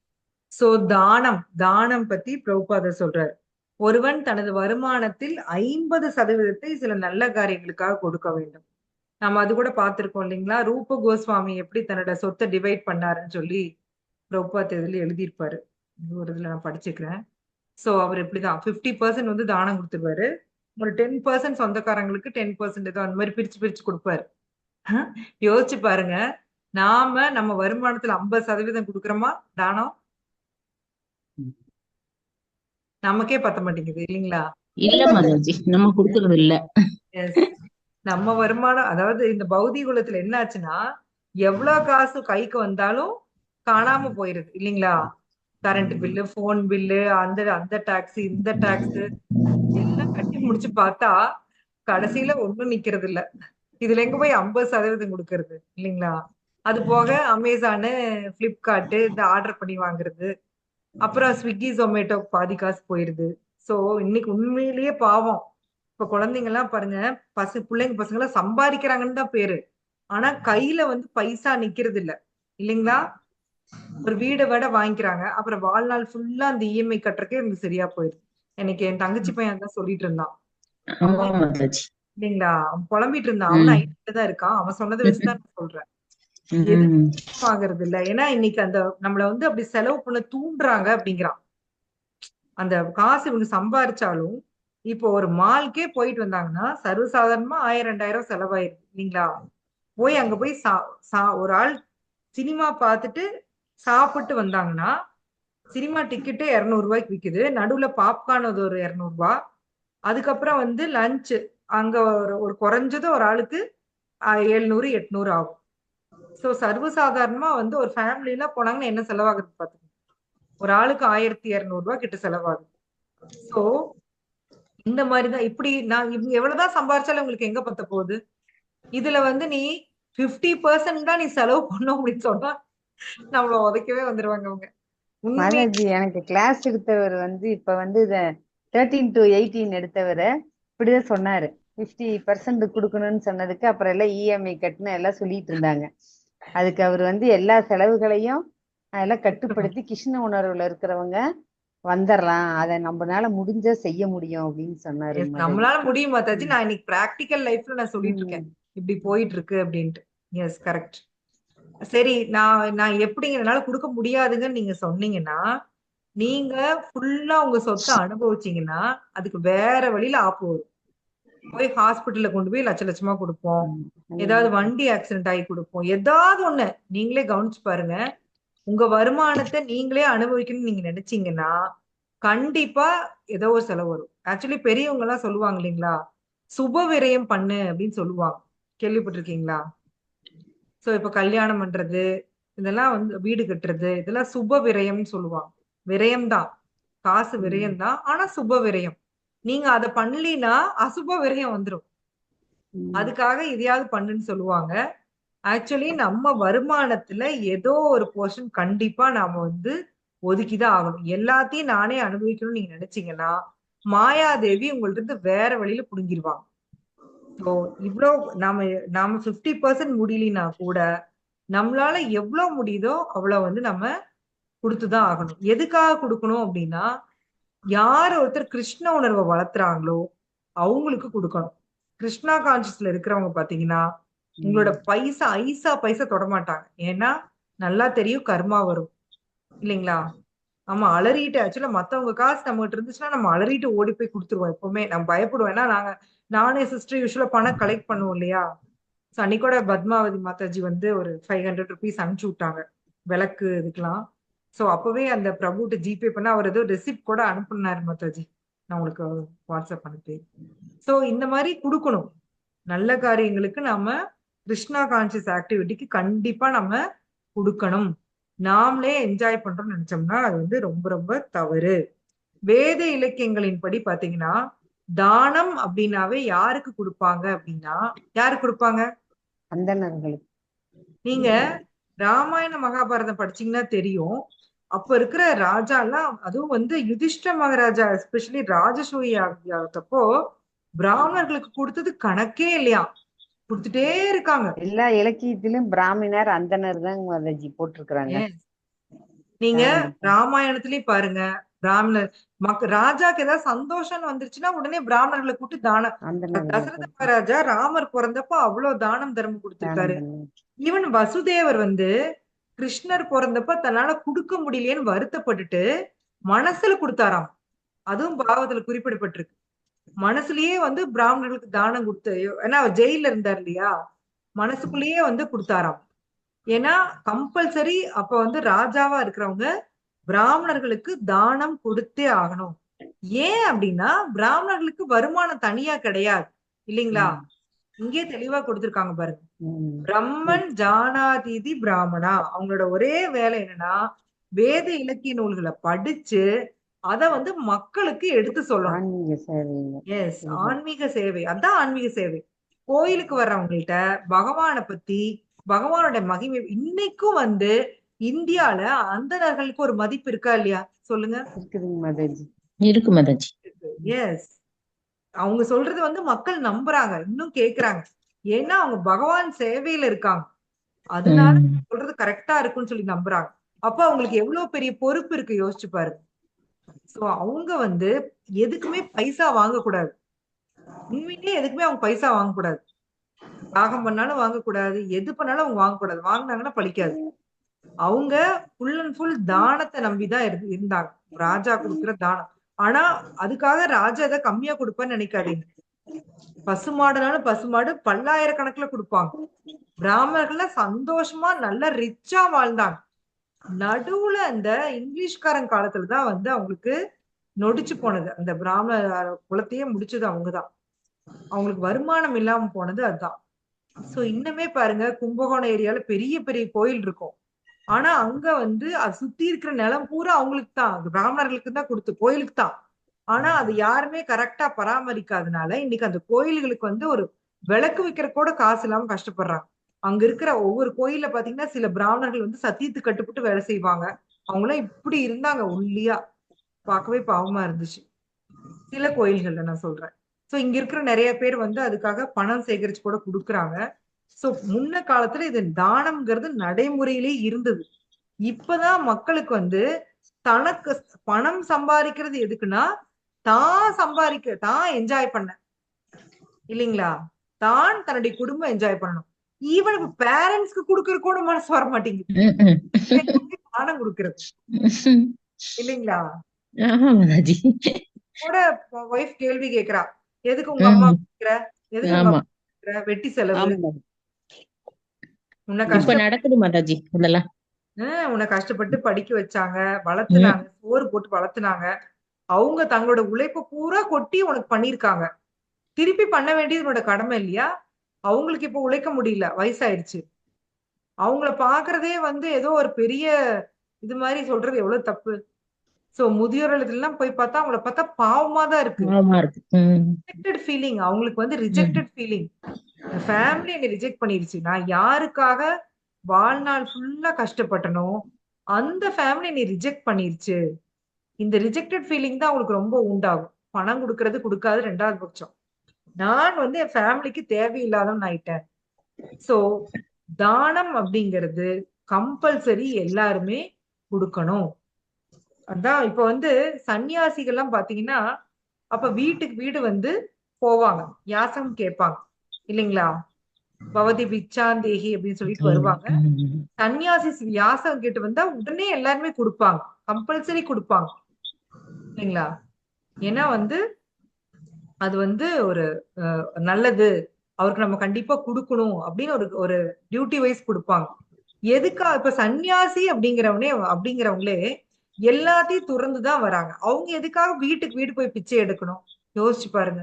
சோ தானம் பத்தி பிரபுபாதர் சொல்றாரு. ஒருவன் தனது வருமானத்தில் 50% சில நல்ல காரியங்களுக்காக கொடுக்க வேண்டும். நம்ம அது கூட பார்த்திருக்கோம் இல்லைங்களா? ரூப கோஸ்வாமி எப்படி தன்னோட சொத்தை டிவைட் பண்ணாருன்னு சொல்லி பிரபுபாத் இதுல எழுதியிருப்பாரு. ஒரு இதுல நான் படிச்சுக்கிறேன். சோ அவர் இப்படிதான் 50% வந்து தானம் கொடுத்துருவாரு. ஒரு 10% சொந்தக்காரங்களுக்கு, 10% ஏதோ அந்த மாதிரி பிரிச்சு கொடுப்பாரு. யோசிச்சு பாருங்க, நம்ம வருமானத்துல 50% கொடுக்குறோமா தானம்? நமக்கே பத்த மாட்டேங்குது இல்லைங்களா? இல்ல மாதாஜி, நம்ம கொடுக்கறது இல்ல. நம்ம வருமானம், அதாவது இந்த பௌதிக உலகத்துல என்ன ஆச்சுன்னா, எவ்வளவு காசு கைக்கு வந்தாலும் காணாம போயிருது இல்லைங்களா? கரண்ட் பில்லு, போன் பில்லு, அந்த அந்த டாக்ஸ், இந்த டாக்ஸ் எல்லாம் கட்டி முடிச்சு பார்த்தா கடைசியில ஒண்ணும் நிக்கிறது இல்ல. இதுல எங்க போய் 50% கொடுக்கறது இல்லைங்களா? அது போக அமேசானு, பிளிப்கார்ட் இந்த ஆர்டர் பண்ணி வாங்குறது, அப்புறம் ஸ்விக்கி, ஜொமேட்டோ பாதி காசு போயிருது. சோ இன்னைக்கு உண்மையிலேயே பாவம். இப்ப குழந்தைங்க எல்லாம் பாருங்க, பிள்ளைங்க பசங்க எல்லாம் சம்பாதிக்கிறாங்கன்னு தான் பேரு. ஆனா கையில வந்து பைசா நிக்கிறது இல்ல இல்லைங்களா? ஒரு வீடை விட வாங்கிக்கிறாங்க. அப்புறம் வாழ்நாள் ஃபுல்லா அந்த இஎம்ஐ கட்டுறக்கே எனக்கு சரியா போயிடுது. எனக்கு என் தங்கச்சி பையன் தான் சொல்லிட்டு இருந்தான். ஆமா அம்மா மாதாஜி. இல்லைங்களா? அவன் புலம்பிட்டு இருந்தான். அவனும் ம். ஐடில தான் இருக்கான். அவன் சொன்னதை வச்சுதான் நான் சொல்றேன். ம். எதுவும் ஆகுறது இல்ல. ஏன்னா இன்னைக்கு அந்த நம்மள வந்து அப்படி செலவு பண்ண தூண்டுறாங்க அப்படிங்கிறான். அந்த காசு இவங்க சம்பாரிச்சாலும் இப்போ ஒரு மால்க்கே போயிட்டு வந்தாங்கன்னா சர்வசாதாரணமா 1000 2000 செலவாயிருது இல்லைங்களா? போய் அங்க போய் ஒரு ஆள் சினிமா பார்த்துட்டு சாப்பிட்டு வந்தாங்கன்னா சினிமா டிக்கெட்டே 200 ரூபாய்க்கு விக்குது. நடுவுல பாப்கார்ன் அது ஒரு 200 ரூபாய். அதுக்கப்புறம் வந்து லஞ்ச் அங்க ஒரு குறைஞ்சது ஒரு ஆளுக்கு 700 800 ஆகும். சோ சர்வசாதாரணமா வந்து ஒரு ஃபேமிலில போனாங்கன்னா என்ன செலவாகுது பாத்துக்கோங்க. ஒரு ஆளுக்கு 1200 ரூபாய் கிட்ட செலவாகுது. சோ இந்த மாதிரிதான் இப்படி நான் இவங்க எவ்வளவுதான் சம்பாரிச்சாலும் உங்களுக்கு எங்க பத்த போகுது? இதுல வந்து நீ 50% தான் நீ செலவு பண்ணும் அப்படின்னு சொன்னா நம்மள உதைக்கவே வந்துருவாங்க அவங்க. உண்மை மாதாஜி எனக்கு கிளாஸ் எடுத்தவர் வந்து இப்ப வந்து இத 13 to 18 எடுத்தவரை இப்படிதான் சொன்னாரு. 50% கொடுக்கணும்னு சொன்னதுக்கு அப்புறம் எல்லாம் இஎம்ஐ கட்டணும் எல்லாம் சொல்லிட்டு இருந்தாங்க. அதுக்கு அவர் வந்து எல்லா செலவுகளையும் அதெல்லாம் கட்டுப்படுத்தி கிருஷ்ண உணர்வுல இருக்கிறவங்க வந்துடலாம், அதை நம்மளால முடிஞ்சா செய்ய முடியும் அப்படின்னு சொன்னாரு மாதாஜி. நம்மளால முடியும் மாதாஜி. நான் இன்னைக்கு பிராக்டிக்கல் லைஃப்ல நான் சொல்லிட்டு இருக்கேன் இப்படி போயிட்டு இருக்கு அப்படின்ட்டு. Yes correct. சரி, நான் எப்படிங்கிறதுனால கொடுக்க முடியாதுங்கன்னு நீங்க சொன்னீங்கன்னா, நீங்க ஃபுல்லா உங்க சொத்தை அனுபவிச்சீங்கன்னா அதுக்கு வேற வழியில ஆப்பு வரும். போய் ஹாஸ்பிட்டல்ல கொண்டு போய் லட்ச லட்சமா கொடுப்போம். ஏதாவது வண்டி ஆக்சிடென்ட் ஆகி கொடுப்போம். ஏதாவது ஒண்ணு நீங்களே கவனிச்சு பாருங்க. உங்க வருமானத்தை நீங்களே அனுபவிக்கணும்னு நீங்க நினைச்சீங்கன்னா கண்டிப்பா ஏதோ ஒரு செலவு வரும். ஆக்சுவலி பெரியவங்க எல்லாம் சொல்லுவாங்க இல்லைங்களா, சுப விரயம் பண்ணு அப்படின்னு சொல்லுவாங்க. கேள்விப்பட்டிருக்கீங்களா? சோ இப்ப கல்யாணம் பண்றது, இதெல்லாம் வந்து வீடு கட்டுறது, இதெல்லாம் சுப விரயம்னு சொல்லுவாங்க. விரயம் தான், காசு விரயம் தான், ஆனா சுப விரயம். நீங்க அதை பண்ணலினா அசுப விரயம் வந்துரும். அதுக்காக இதையாவது பண்ணுன்னு சொல்லுவாங்க. ஆக்சுவலி நம்ம வருமானத்துல ஏதோ ஒரு போர்ஷன் கண்டிப்பா நாம வந்து ஒதுக்கிதான் ஆகணும். எல்லாத்தையும் நானே அனுபவிக்கணும்னு நீங்க நினைச்சீங்கன்னா மாயாதேவி உங்கள்ட்ட இருந்து வேற வழியில புடுங்கிருவாங்க. ஸோ இவ்வளவு நாம 50% முடியலனா கூட நம்மளால எவ்வளவு முடியுதோ அவ்வளவு வந்து நம்ம கொடுத்துதான் ஆகணும். எதுக்காக கொடுக்கணும் அப்படின்னா, யார் ஒருத்தர் கிருஷ்ண உணர்வை வளர்த்துறாங்களோ அவங்களுக்கு கொடுக்கணும். கிருஷ்ணா கான்சியஸ்ல இருக்கிறவங்க பாத்தீங்கன்னா உங்களோட பைசா தொட மாட்டாங்க. ஏன்னா நல்லா தெரியும் கர்மா வரும் இல்லைங்களா? ஆமா, அலறிட்டு ஆக்சுவலா மத்தவங்க காசு நம்மகிட்ட இருந்துச்சுன்னா நம்ம அலறிட்டு ஓடி போய் கொடுத்துருவோம். எப்பவுமே நம்ம பயப்படுவோம். ஏன்னா நானே சிஸ்டர் யூஸ்வலா பணம் கலெக்ட் பண்ணுவோம் இல்லையா? அன்னைக்கூட பத்மாவதி மாதாஜி வந்து ஒரு 500 ருபீஸ் அனுப்பிச்சு விட்டாங்க விளக்கு இதுக்கெல்லாம். சோ அப்பவே அந்த பிரபுட்ட ஜிபே பண்ண அவர் ஏதோ ரெசிப்ட் கூட அனுப்புனாரு மாதாஜி. நான் உங்களுக்கு வாட்ஸ்அப் அனுப்பி. சோ இந்த மாதிரி கொடுக்கணும். நல்ல காரியங்களுக்கு நாம கிருஷ்ணா கான்சியஸ் ஆக்டிவிட்டிக்கு கண்டிப்பா நம்ம கொடுக்கணும். நாமளே என்ஜாய் பண்றோம்னு நினைச்சோம்னா அது வந்து ரொம்ப ரொம்ப தவறு. வேத இலக்கியங்களின் படி பாத்தீங்கன்னா தானம் அப்படின்னாவே யாருக்கு கொடுப்பாங்க அப்படின்னா, யாருக்கு கொடுப்பாங்க? அந்தணர்களுக்கு. நீங்க ராமாயண மகாபாரதம் படிச்சீங்கன்னா தெரியும். அப்ப இருக்கிற ராஜா எல்லாம், அதுவும் வந்து யுதிஷ்ட மகாராஜா எஸ்பெஷலி ராஜசூய ஆகத்தப்போ பிராமணர்களுக்கு கொடுத்தது கணக்கே இல்லையா, கொடுத்துட்டே இருக்காங்க. எல்லா இலக்கியத்திலும் பிராமணர் அந்தனர் தான் மாதாஜி போட்டிருக்கிறாங்க. நீங்க ராமாயணத்திலயும் பாருங்க, பிராமணர் ராஜாக்கு ஏதாவது சந்தோஷம் வந்துருச்சுன்னா உடனே பிராமணர்களை கூட்டு தானம். தசரத மகாராஜா ராமர் பிறந்தப்ப அவ்வளவு தானம் தர்மம் கொடுத்திருக்காரு. ஈவன் வசுதேவர் வந்து கிருஷ்ணர் பிறந்தப்ப தன்னால கொடுக்க முடியலையேன்னு வருத்தப்பட்டுட்டு மனசுல கொடுத்தாராம். அதுவும் பாவத்துல குறிப்பிடப்பட்டிருக்கு. மனசுலயே வந்து பிராமணர்களுக்கு தானம் கொடுத்து, ஏன்னா அவர் ஜெயில இருந்தார் இல்லையா, மனசுக்குள்ளேயே வந்து கொடுத்தாராம். ஏன்னா கம்பல்சரி அப்ப வந்து ராஜாவா இருக்கிறவங்க பிராமணர்களுக்கு தானம் கொடுத்தே ஆகணும். ஏன் அப்படின்னா பிராமணர்களுக்கு வருமானம் தனியா கிடையாது இல்லைங்களா? இங்கே தெளிவா கொடுத்திருக்காங்க பாருங்க. ம். பிரம்மன் ஜானாதீதி பிராமணா. அவங்களோட ஒரே வேலை என்னன்னா வேத இலக்கிய நூல்களை படிச்சு அத வந்து மக்களுக்கு எடுத்து சொல்லணும். ஆன்மீக சேவைங்க. எஸ், ஆன்மீக சேவை. அதான் ஆன்மீக சேவை. கோயிலுக்கு வர்றவங்கள்ட்ட பகவானை பத்தி, பகவானோட மகிமை இன்னைக்கும் வந்து இந்தியால அந்தணர்களுக்கு ஒரு மதிப்பு இருக்கா இல்லையா சொல்லுங்க? இருக்குதுங்க மாதாஜி. இருக்கு மாதாஜி. எஸ், அவங்க சொல்றது வந்து மக்கள் நம்புறாங்க, இன்னும் கேக்குறாங்க. ஏன்னா அவங்க பகவான் சேவையில இருக்காங்க, அதனால சொல்றது கரெக்டா இருக்குன்னு சொல்லி நம்புறாங்க. அப்ப அவங்களுக்கு எவ்வளவு பெரிய பொறுப்பு இருக்கு யோசிச்சு பாருங்க. சோ அவங்க வந்து எதுக்குமே பைசா வாங்கக்கூடாது. உண்மையிலேயே எதுக்குமே அவங்க பைசா வாங்கக்கூடாது. யாகம் பண்ணாலும் வாங்கக்கூடாது, எது பண்ணாலும் அவங்க வாங்கக்கூடாது. வாங்கினாங்கன்னா பலிக்காது. அவங்க ஃபுல் அண்ட் ஃபுல் தானத்தை நம்பிதான் இருந்தாங்க. ராஜா கொடுக்குற தானம். ஆனா அதுக்காக ராஜா அதை கம்மியா கொடுப்பான்னு நினைக்காதீங்க. பசுமாடுனாலும் பசுமாடு பல்லாயிரக்கணக்குல கொடுப்பாங்க. பிராமணர்கள்லாம் சந்தோஷமா நல்லா ரிச்சா வாழ்ந்தாங்க. நடுவுல அந்த இங்கிலீஷ்காரன் காலத்துலதான் வந்து அவங்களுக்கு நொடிச்சு போனது. அந்த பிராமண குலத்தையே முடிச்சது அவங்கதான். அவங்களுக்கு வருமானம் இல்லாம போனது அதுதான். சோ இன்னுமே பாருங்க, கும்பகோணம் ஏரியால பெரிய பெரிய கோயில் இருக்கும். ஆனா அங்க வந்து அது சுத்தி இருக்கிற நிலம் பூரா அவங்களுக்கு தான், பிராமணர்களுக்கு தான் கொடுத்து, கோயிலுக்கு தான். ஆனா அது யாருமே கரெக்டா பராமரிக்காதனால இன்னைக்கு அந்த கோயில்களுக்கு வந்து ஒரு விளக்கு வைக்கிற கூட காசு இல்லாம கஷ்டப்படுறாங்க. அங்க இருக்கிற ஒவ்வொரு கோயில்ல பாத்தீங்கன்னா சில பிராமணர்கள் வந்து சத்தியத்துக்கு கட்டுப்பட்டு வேலை செய்வாங்க. அவங்களாம் இப்படி இருந்தாங்க, ஒல்லியா, பார்க்கவே பாவமா இருந்துச்சு. சில கோயில்கள்ல நான் சொல்றேன். சோ இங்க இருக்கிற நிறைய பேர் வந்து அதுக்காக பணம் சேகரிச்சு கூட கொடுக்குறாங்க. சோ முன்ன காலத்துல இது தானம்ங்கிறது நடைமுறையிலே இருந்தது. இப்பதான் மக்களுக்கு வந்து தனக்கு பணம் சம்பாதிக்கிறது எதுக்குன்னா தான் என்ஜாய் பண்ண இல்லைங்களா, தான் தன்னுடைய குடும்பம் என்ஜாய் பண்ணணும். ஈவன் இப்ப பேரண்ட்ஸ்க்கு கொடுக்கற கூட மனசு வர மாட்டேங்குது தானம் கொடுக்கறது இல்லைங்களா. கூட வைஃப் கேள்வி கேக்குறா, எதுக்கு உங்க அம்மா கொடுக்குற, எதுக்கு உங்க அம்மா கொடுக்குற, வெட்டி செலவு, உன்னை நடக்குது மாதாஜி இதெல்லாம். உன்னை கஷ்டப்பட்டு படிக்க வச்சாங்க, வளர்த்துனாங்க, சோறு போட்டு வளர்த்துனாங்க. அவங்க தங்களோட உழைப்ப பூரா கொட்டி உனக்கு பண்ணிருக்காங்க. திருப்பி பண்ண வேண்டியது உன்னோட கடமை இல்லையா? அவங்களுக்கு இப்ப உழைக்க முடியல, வயசாயிருச்சு. அவங்கள பாக்குறதே வந்து ஏதோ ஒரு பெரிய இது மாதிரி சொல்றது எவ்வளவு தப்பு. சோ முதியோர் இல்லத்துலாம் போய் பார்த்தா அவங்கள பார்த்தா பாவமா தான் இருக்கு. ரிஜெக்டட் ஃபீலிங், அவங்களுக்கு வந்து ரிஜெக்டட் ஃபீலிங். ஃபேமிலி என்னை ரிஜெக்ட் பண்ணிருச்சு. நான் யாருக்காக வாழ்நாள் ஃபுல்லா கஷ்டப்பட்டனோ அந்த ஃபேமிலி என்னை ரிஜெக்ட் பண்ணிருச்சு. இந்த ரிஜெக்டட் ஃபீலிங் தான் அவங்களுக்கு ரொம்ப உண்டாகும். பணம் கொடுக்கறது கொடுக்காது ரெண்டாவது பட்சம். நான் வந்து என் ஃபேமிலிக்கு தேவையில்லாதவன் ஆயிட்டேன். சோ தானம் அப்படிங்கிறது கம்பல்சரி எல்லாருமே கொடுக்கணும். அதான் இப்ப வந்து சன்னியாசிகள்லாம் பாத்தீங்கன்னா அப்ப வீட்டுக்கு வீடு வந்து போவாங்க, யாசகம் கேட்பாங்க இல்லைங்களா. பவதி பிச்சாந்தேகி அப்படின்னு சொல்லிட்டு வருவாங்க. சன்னியாசி யாசகம் கேட்டு வந்தா உடனே எல்லாருமே கொடுப்பாங்க, கம்பல்சரி கொடுப்பாங்க இல்லைங்களா. ஏன்னா வந்து அது வந்து ஒரு நல்லது, அவருக்கு நம்ம கண்டிப்பா கொடுக்கணும் அப்படின்னு ஒரு டியூட்டி வைஸ் கொடுப்பாங்க. எதுக்கா இப்ப சன்னியாசி அப்படிங்கிறவங்களே எல்லாத்தையும் துறந்துதான் வராங்க. அவங்க எதுக்காக வீட்டுக்கு வீடு போய் பிச்சை எடுக்கணும் யோசிச்சு பாருங்க.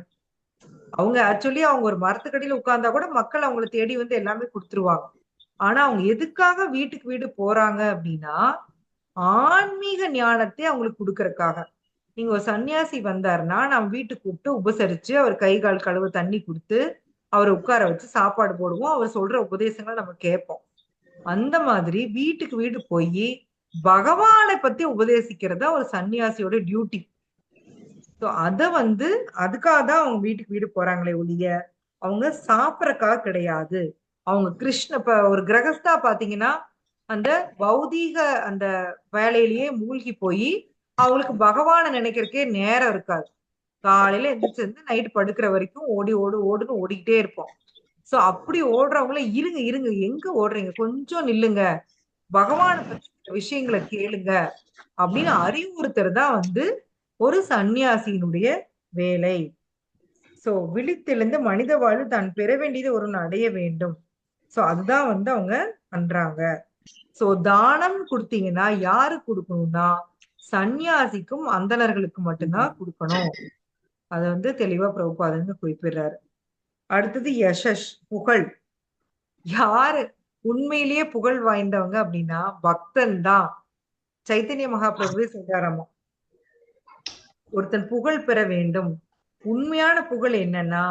அவங்க ஆக்சுவலி அவங்க ஒரு மரத்துக்கடியில உட்கார்ந்தா கூட மக்கள் அவங்களை தேடி வந்து எல்லாமே கொடுத்துருவாங்க. ஆனா அவங்க எதுக்காக வீட்டுக்கு வீடு போறாங்க அப்படின்னா ஆன்மீக ஞானத்தை அவங்களுக்கு கொடுக்கறதுக்காக. நீங்க ஒரு சன்னியாசி வந்தாருன்னா நம்ம வீட்டுக்கு கூப்பிட்டு உபசரிச்சு அவர் கை கால் கழுவ தண்ணி கொடுத்து அவரை உட்கார வச்சு சாப்பாடு போடுவோம், அவர் சொல்ற உபதேசங்களை நம்ம கேட்போம். அந்த மாதிரி வீட்டுக்கு வீடு போய் பகவானை பத்தி உபதேசிக்கிறதா ஒரு சன்னியாசியோட டியூட்டி. அத வந்து அதுக்காக தான் அவங்க வீட்டுக்கு வீடு போறாங்களே ஒழிய அவங்க சாப்பிடறக்காக கிடையாது. அவங்க இப்ப ஒரு கிரகஸ்தா பாத்தீங்கன்னா அந்த பௌதீக அந்த வேலையிலேயே மூழ்கி போய் அவங்களுக்கு பகவானை நினைக்கிறதுக்கே நேரம் இருக்காது. காலையில எந்திரிச்சு நைட்டு படுக்கிற வரைக்கும் ஓடுன்னு ஓடிக்கிட்டே இருப்போம். சோ அப்படி ஓடுறவங்கள இருங்க எங்க ஓடுறீங்க, கொஞ்சம் நில்லுங்க, பகவானை பத்தி விஷயங்களை கேளுங்க அப்படின்னு அறிவுறுத்துறது தான் வந்து ஒரு சன்னியாசியினுடைய வேலை. சோ விழித்தெழுந்து மனித வாழ்வு தான் பெற வேண்டியது ஒரு அடைய வேண்டும். சோ அதுதான் வந்து அவங்க பண்றாங்க. சோ தானம் கொடுத்தீங்கன்னா யாரு கொடுக்கணும்னா சன்னியாசிக்கும் அந்தணர்களுக்கு மட்டும்தான் கொடுக்கணும். அத வந்து தெளிவா பிரபுபாதன்னு குறிப்பிடுறாரு. அடுத்தது யசஸ், புகழ். யாரு உண்மையிலேயே புகழ் வாய்ந்தவங்க அப்படின்னா பக்தன் தான். சைத்தன்ய மகாபிரபுவே சொல்றாராமா, ஒருத்தன் புகழ் பெற வேண்டும். உண்மையான புகழ் என்னன்னா,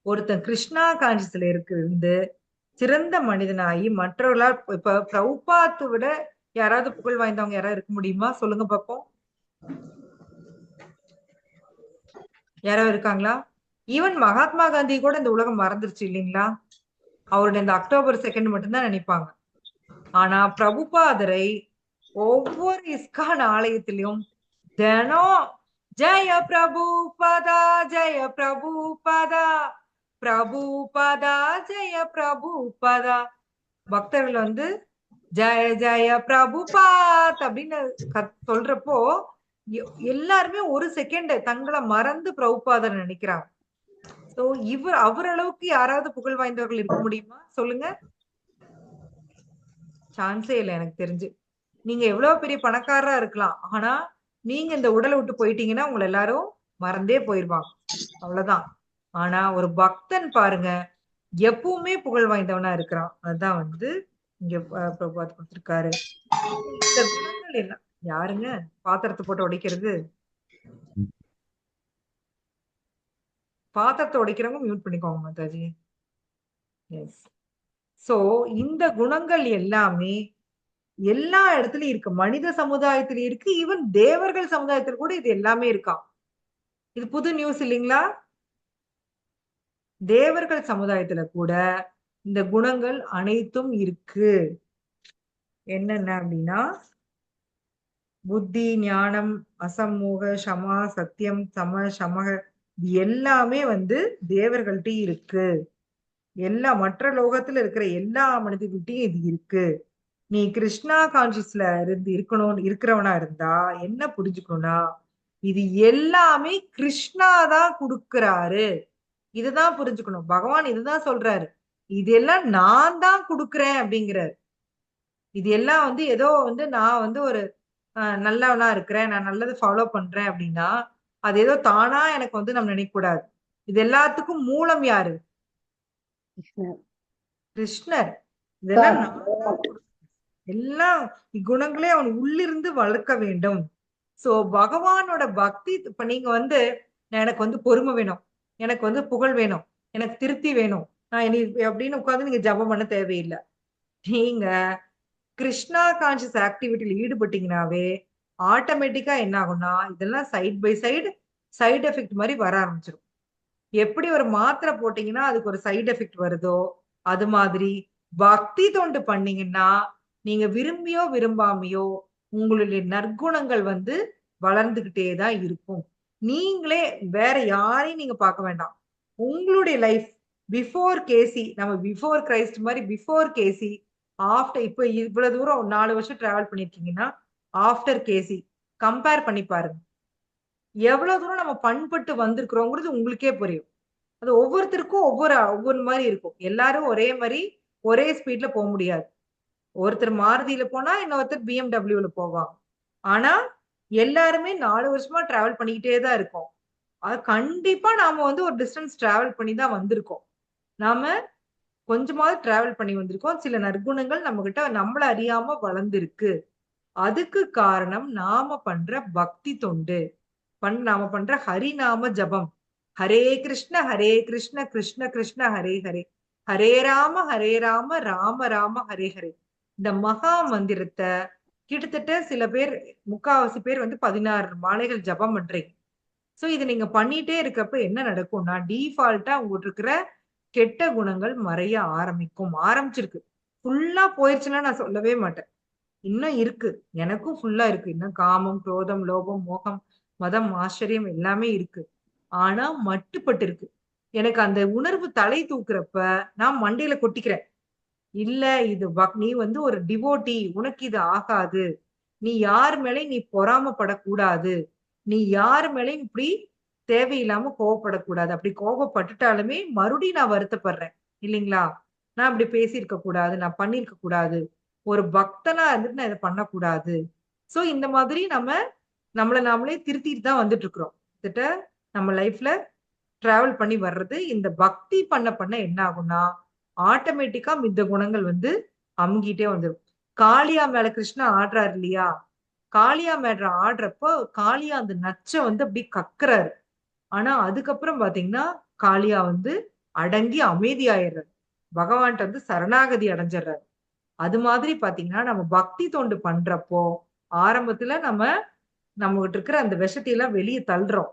ஒருத்தன் கிருஷ்ணா கான்சியஸ்ல இருந்து சிறந்த மனிதனாகி மற்றவர்களால், இப்ப பிரபுபாத்தை விட யாராவது புகழ் வாய்ந்தவங்க யாராவது இருக்க முடியுமா? சொல்லுங்க பாப்போம். யாராவது இருக்காங்களா? ஈவன் மகாத்மா காந்தி கூட இந்த உலகம் மறந்துருச்சு இல்லைங்களா? அவருடைய இந்த அக்டோபர் 2 மட்டும்தான் நினைப்பாங்க. ஆனா பிரபுபாதரை ஒவ்வொரு இஸ்கான் ஆலயத்திலும் தினம் ஜெய பிரபுபதா, ஜெய பிரபுபதா, பிரபுபதா, ஜெய பிரபுபதா. பக்தர்கள் வந்து ஜெய ஜெய பிரபுபாத் அப்படின்னு சொல்றப்போ எல்லாருமே ஒரு செகண்ட் தங்களை மறந்து பிரபுபாதர் நினைக்கிறாங்க. சோ அவர் அளவுக்கு யாராவது புகழ் வாய்ந்தவர்கள் இருக்க முடியுமா? சொல்லுங்க. சான்ஸே இல்லை எனக்கு தெரிஞ்சு. நீங்க எவ்வளவு பெரிய பணக்காரரா இருக்கலாம், ஆனா நீங்க இந்த உடலை விட்டு போயிட்டீங்கன்னா உங்களை எல்லாரும் மறந்தே போயிருவாங்க, அவ்வளவுதான். ஆனா ஒரு பக்தன் பாருங்க எப்பவுமே புகழ் வாய்ந்தவனா இருக்கிறான். அதுதான் வந்து இங்க பிரபுபாத் கொடுத்திருக்காரு. இந்த குணங்கள் எல்லாம் யாருங்க பாத்திரத்தை போட்டு உடைக்கிறது? பாத்திரத்தை உடைக்கிறவங்க மியூட் பண்ணிக்கோங்க மாதாஜி. எஸ். சோ இந்த குணங்கள் எல்லாமே எல்லா இடத்துலயும் இருக்கு. மனித சமுதாயத்துல இருக்கு, ஈவன் தேவர்கள் சமுதாயத்துல கூட இது எல்லாமே இருக்காம். இது புது நியூஸ் இல்லைங்களா? தேவர்கள் சமுதாயத்துல கூட இந்த குணங்கள் அனைத்தும் இருக்கு. என்னென்ன அப்படின்னா புத்தி, ஞானம், அசமூக, சமா, சத்தியம், சம, சமக, இது எல்லாமே வந்து தேவர்கள்ட்ட இருக்கு. எல்லா மற்ற லோகத்துல இருக்கிற எல்லா மனிதர்கள்ட்டையும் இது இருக்கு. நீ கிருஷ்ணா கான்சியஸ்ல இருந்து இருக்கிறவனா இருந்தா என்ன புரிஞ்சுக்கணும்னா, இது எல்லாமே கிருஷ்ணா தான் கொடுக்கிறாரு. இதுதான் புரிஞ்சுக்கணும். பகவான் இதுதான் சொல்றாரு, இதெல்லாம் நான் தான் கொடுக்கிறேன் அப்படிங்கிறாரு. இது எல்லாம் வந்து ஏதோ வந்து நான் வந்து ஒரு நல்லவனா இருக்கிறேன், நான் நல்லது ஃபாலோ பண்றேன் அப்படின்னா அது ஏதோ தானா எனக்கு வந்து நம்ம நினைக்க கூடாது. இது எல்லாத்துக்கும் மூலம் யாரு? கிருஷ்ணர். இதெல்லாம் நான் தான் எல்லாம் குணங்களே அவன் உள்ளிருந்து வளர்க்க வேண்டும். சோ பகவானோட பக்தி, இப்ப நீங்க வந்து எனக்கு வந்து பொறுமை வேணும், எனக்கு வந்து புகழ் வேணும், எனக்கு திருப்தி வேணும், நான் இனி அப்படின்னு உட்கார்ந்து நீங்க ஜபம் பண்ண தேவையில்லை. நீங்க கிருஷ்ணா கான்சியஸ் ஆக்டிவிட்டியில ஈடுபட்டீங்கன்னாவே ஆட்டோமேட்டிக்கா என்ன ஆகும்னா இதெல்லாம் சைட் பை சைடு எஃபெக்ட் மாதிரி வர ஆரம்பிச்சிடும். எப்படி ஒரு மாத்திரை போட்டீங்கன்னா அதுக்கு ஒரு சைடு எஃபெக்ட் வருதோ, அது மாதிரி பக்தி தொண்டு பண்ணீங்கன்னா நீங்க விரும்பியோ விரும்பாமையோ உங்களுடைய நற்குணங்கள் வந்து வளர்ந்துகிட்டே தான் இருக்கும். நீங்களே வேற யாரையும் நீங்க பார்க்க வேண்டாம். உங்களுடைய லைஃப் பிஃபோர் கேசி, நம்ம பிஃபோர் கிரைஸ்ட் மாதிரி பிஃபோர் கேசி, ஆஃப்டர், இப்ப இவ்வளவு தூரம் 4 வருஷம் டிராவல் பண்ணிருக்கீங்கன்னா ஆஃப்டர் கேசி கம்பேர் பண்ணி பாருங்க. எவ்வளவு தூரம் நம்ம பண்பட்டு வந்திருக்கிறோங்கிறது உங்களுக்கே புரியும். அது ஒவ்வொருத்தருக்கும் ஒவ்வொரு மாதிரி இருக்கும். எல்லாரும் ஒரே மாதிரி ஒரே ஸ்பீட்ல போக முடியாது. ஒருத்தர் மாருதியில போனா இன்னொருத்தர் பிஎம்டபிள்யூல போவாங்க. ஆனா எல்லாருமே 4 வருஷமா டிராவல் பண்ணிக்கிட்டே தான் இருக்கோம். அது கண்டிப்பா நாம வந்து ஒரு டிஸ்டன்ஸ் டிராவல் பண்ணி தான் வந்திருக்கோம். நாம கொஞ்சமாவது டிராவல் பண்ணி வந்திருக்கோம். சில நற்குணங்கள் நம்ம கிட்ட நம்மள அறியாம வளர்ந்திருக்கு. அதுக்கு காரணம் நாம பண்ற பக்தி தொண்டு, நாம பண்ற ஹரிநாம ஜபம். ஹரே கிருஷ்ண கிருஷ்ண கிருஷ்ண ஹரே ஹரே, ஹரே ராம ராம ராம ஹரே ஹரே. இந்த மகா மந்திரத்தை கிட்டத்தட்ட சில பேர், முக்காவாசி பேர் வந்து 16 மாலைகள் ஜபம் பண்றீங்க. சோ இது நீங்க பண்ணிட்டே இருக்கப்ப என்ன நடக்கும்னா டிஃபால்ட்டா உங்களுக்கு இருக்கிற கெட்ட குணங்கள் மறைய ஆரம்பிச்சிருக்கு. ஃபுல்லா போயிருச்சுன்னா நான் சொல்லவே மாட்டேன், இன்னும் இருக்கு. எனக்கும் ஃபுல்லா இருக்கு. இன்னும் காமம், குரோதம், லோபம், மோகம், மதம், ஆச்சரியம் எல்லாமே இருக்கு. ஆனா மட்டுப்பட்டு இருக்கு. எனக்கு அந்த உணர்வு தலை தூக்குறப்ப நான் மண்டையில கொட்டிக்கிறேன். இல்ல இது நீ வந்து ஒரு டிவோட்டி, உனக்கு இது ஆகாது, நீ யார் மேலேயும் நீ பொறாமப்படக்கூடாது, நீ யார் மேலேயும் இப்படி தேவையில்லாம கோவப்படக்கூடாது. அப்படி கோவப்பட்டுட்டாலுமே மறுபடியும் நான் வருத்தப்படுறேன் இல்லைங்களா? நான் இப்படி பேசியிருக்க கூடாது, நான் பண்ணிருக்க கூடாது, ஒரு பக்தனா இருந்துட்டு நான் இதை பண்ணக்கூடாது. சோ இந்த மாதிரி நம்மள நாமளே திருத்திட்டு தான் வந்துட்டு இருக்கிறோம். கிட்ட நம்ம லைஃப்ல டிராவல் பண்ணி வர்றது. இந்த பக்தி பண்ண பண்ண என்ன ஆகும்னா ஆட்டோமேட்டிக்கா மித்த குணங்கள் வந்து அமுங்கிட்டே வந்துடும். காளியா மேல கிருஷ்ணா ஆடுறாரு இல்லையா, காளியா மேல ஆடுறப்போ காளியா அந்த நச்ச வந்து அப்படி கக்குறாரு. ஆனா அதுக்கப்புறம் பாத்தீங்கன்னா காளியா வந்து அடங்கி அமைதியாயிடுறாரு, பகவான்கிட்ட வந்து சரணாகதி அடைஞ்சிடுறாரு. அது மாதிரி பாத்தீங்கன்னா நம்ம பக்தி தொண்டு பண்றப்போ ஆரம்பத்துல நம்ம கிட்ட இருக்கிற அந்த விஷத்தை எல்லாம் வெளியே தள்ளுறோம்.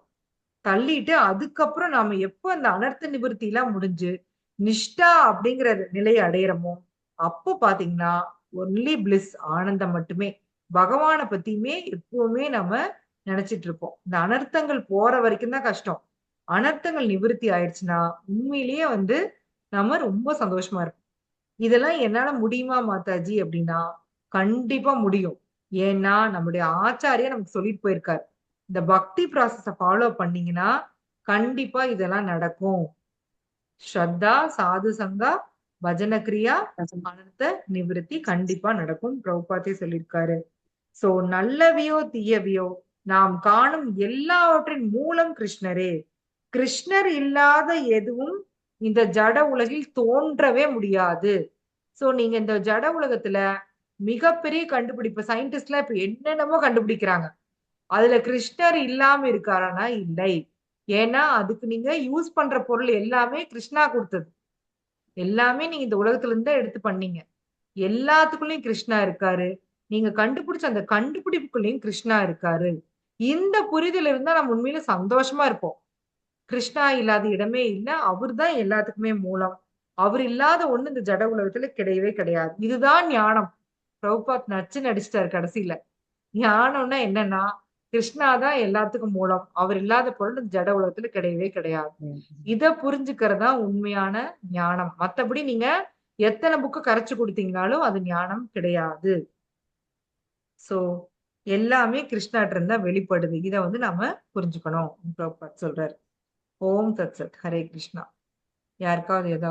தள்ளிட்டு அதுக்கப்புறம் நாம எப்ப அந்த அனர்த்த நிவர்த்தி எல்லாம் முடிஞ்சு நிஷ்டா அப்படிங்கிற நிலையை அடையிறோமோ அப்போ பாத்தீங்கன்னா ஒன்லி பிளிஸ், ஆனந்தம் மட்டுமே. பகவானை பத்தியுமே எப்பவுமே நம்ம நினைச்சிட்டு இருப்போம். இந்த அனர்த்தங்கள் போற வரைக்கும் தான் கஷ்டம். அனர்த்தங்கள் நிவர்த்தி ஆயிடுச்சுன்னா உண்மையிலேயே வந்து நம்ம ரொம்ப சந்தோஷமா இருப்போம். இதெல்லாம் என்னால முடியுமா மாதாஜி அப்படின்னா கண்டிப்பா முடியும். ஏன்னா நம்முடைய ஆச்சாரியா நமக்கு சொல்லிட்டு போயிருக்காரு, இந்த பக்தி ப்ராசஸ ஃபாலோ பண்ணீங்கன்னா கண்டிப்பா இதெல்லாம் நடக்கும். ஸ்ரத்தா, சாது சங்கா, பஜன கிரியா, அனர்த்த நிவிருத்தி கண்டிப்பா நடக்கும். பிரபுபாதே சொல்லியிருக்காரு. சோ நல்லவையோ தீயவையோ நாம் காணும் எல்லாவற்றின் மூலம் கிருஷ்ணரே. கிருஷ்ணர் இல்லாத எதுவும் இந்த ஜட உலகில் தோன்றவே முடியாது. சோ நீங்க இந்த ஜட உலகத்துல மிகப்பெரிய கண்டுபிடிப்பு சயின்டிஸ்ட் எல்லாம் இப்ப என்னென்னமோ கண்டுபிடிக்கிறாங்க, அதுல கிருஷ்ணர் இல்லாம இருக்காரானா இல்லை. ஏன்னா அதுக்கு நீங்க யூஸ் பண்ற பொருள் எல்லாமே கிருஷ்ணா கொடுத்தது. எல்லாமே நீங்க இந்த உலகத்துல இருந்து எடுத்து பண்ணீங்க. எல்லாத்துக்குள்ளயும் கிருஷ்ணா இருக்காரு. நீங்க கண்டுபிடிச்ச அந்த கண்டுபிடிப்புக்குள்ளயும் கிருஷ்ணா இருக்காரு. இந்த புரிதல் இருந்தா நம்ம உண்மையில சந்தோஷமா இருப்போம். கிருஷ்ணா இல்லாத இடமே இல்ல. அவர்தான் எல்லாத்துக்குமே மூலம். அவர் இல்லாத ஒண்ணு இந்த ஜட உலகத்துல கிடையவே கிடையாது. இதுதான் ஞானம். பிரபுபாத் நச்சுன்னு அடிச்சிட்டாரு கடைசியில. ஞானம்னா என்னன்னா கிருஷ்ணா தான் எல்லாத்துக்கும் மூலம். அவர் இல்லாத பொருள் இந்த ஜட உலகத்துல கிடையவே கிடையாது. இத புரிஞ்சுக்கிறதா உண்மையான ஞானம். மத்தபடி நீங்க எத்தனை புக்கு கரைச்சு கொடுத்தீங்கனாலும் அது ஞானம் கிடையாது. சோ எல்லாமே கிருஷ்ணாட்ட இருந்தா வெளிப்படுது. இத வந்து நாம புரிஞ்சுக்கணும். பிரபுபாத் சொல்றாரு. ஓம் தத் சத். ஹரே கிருஷ்ணா. யாருக்காவது ஏதாவது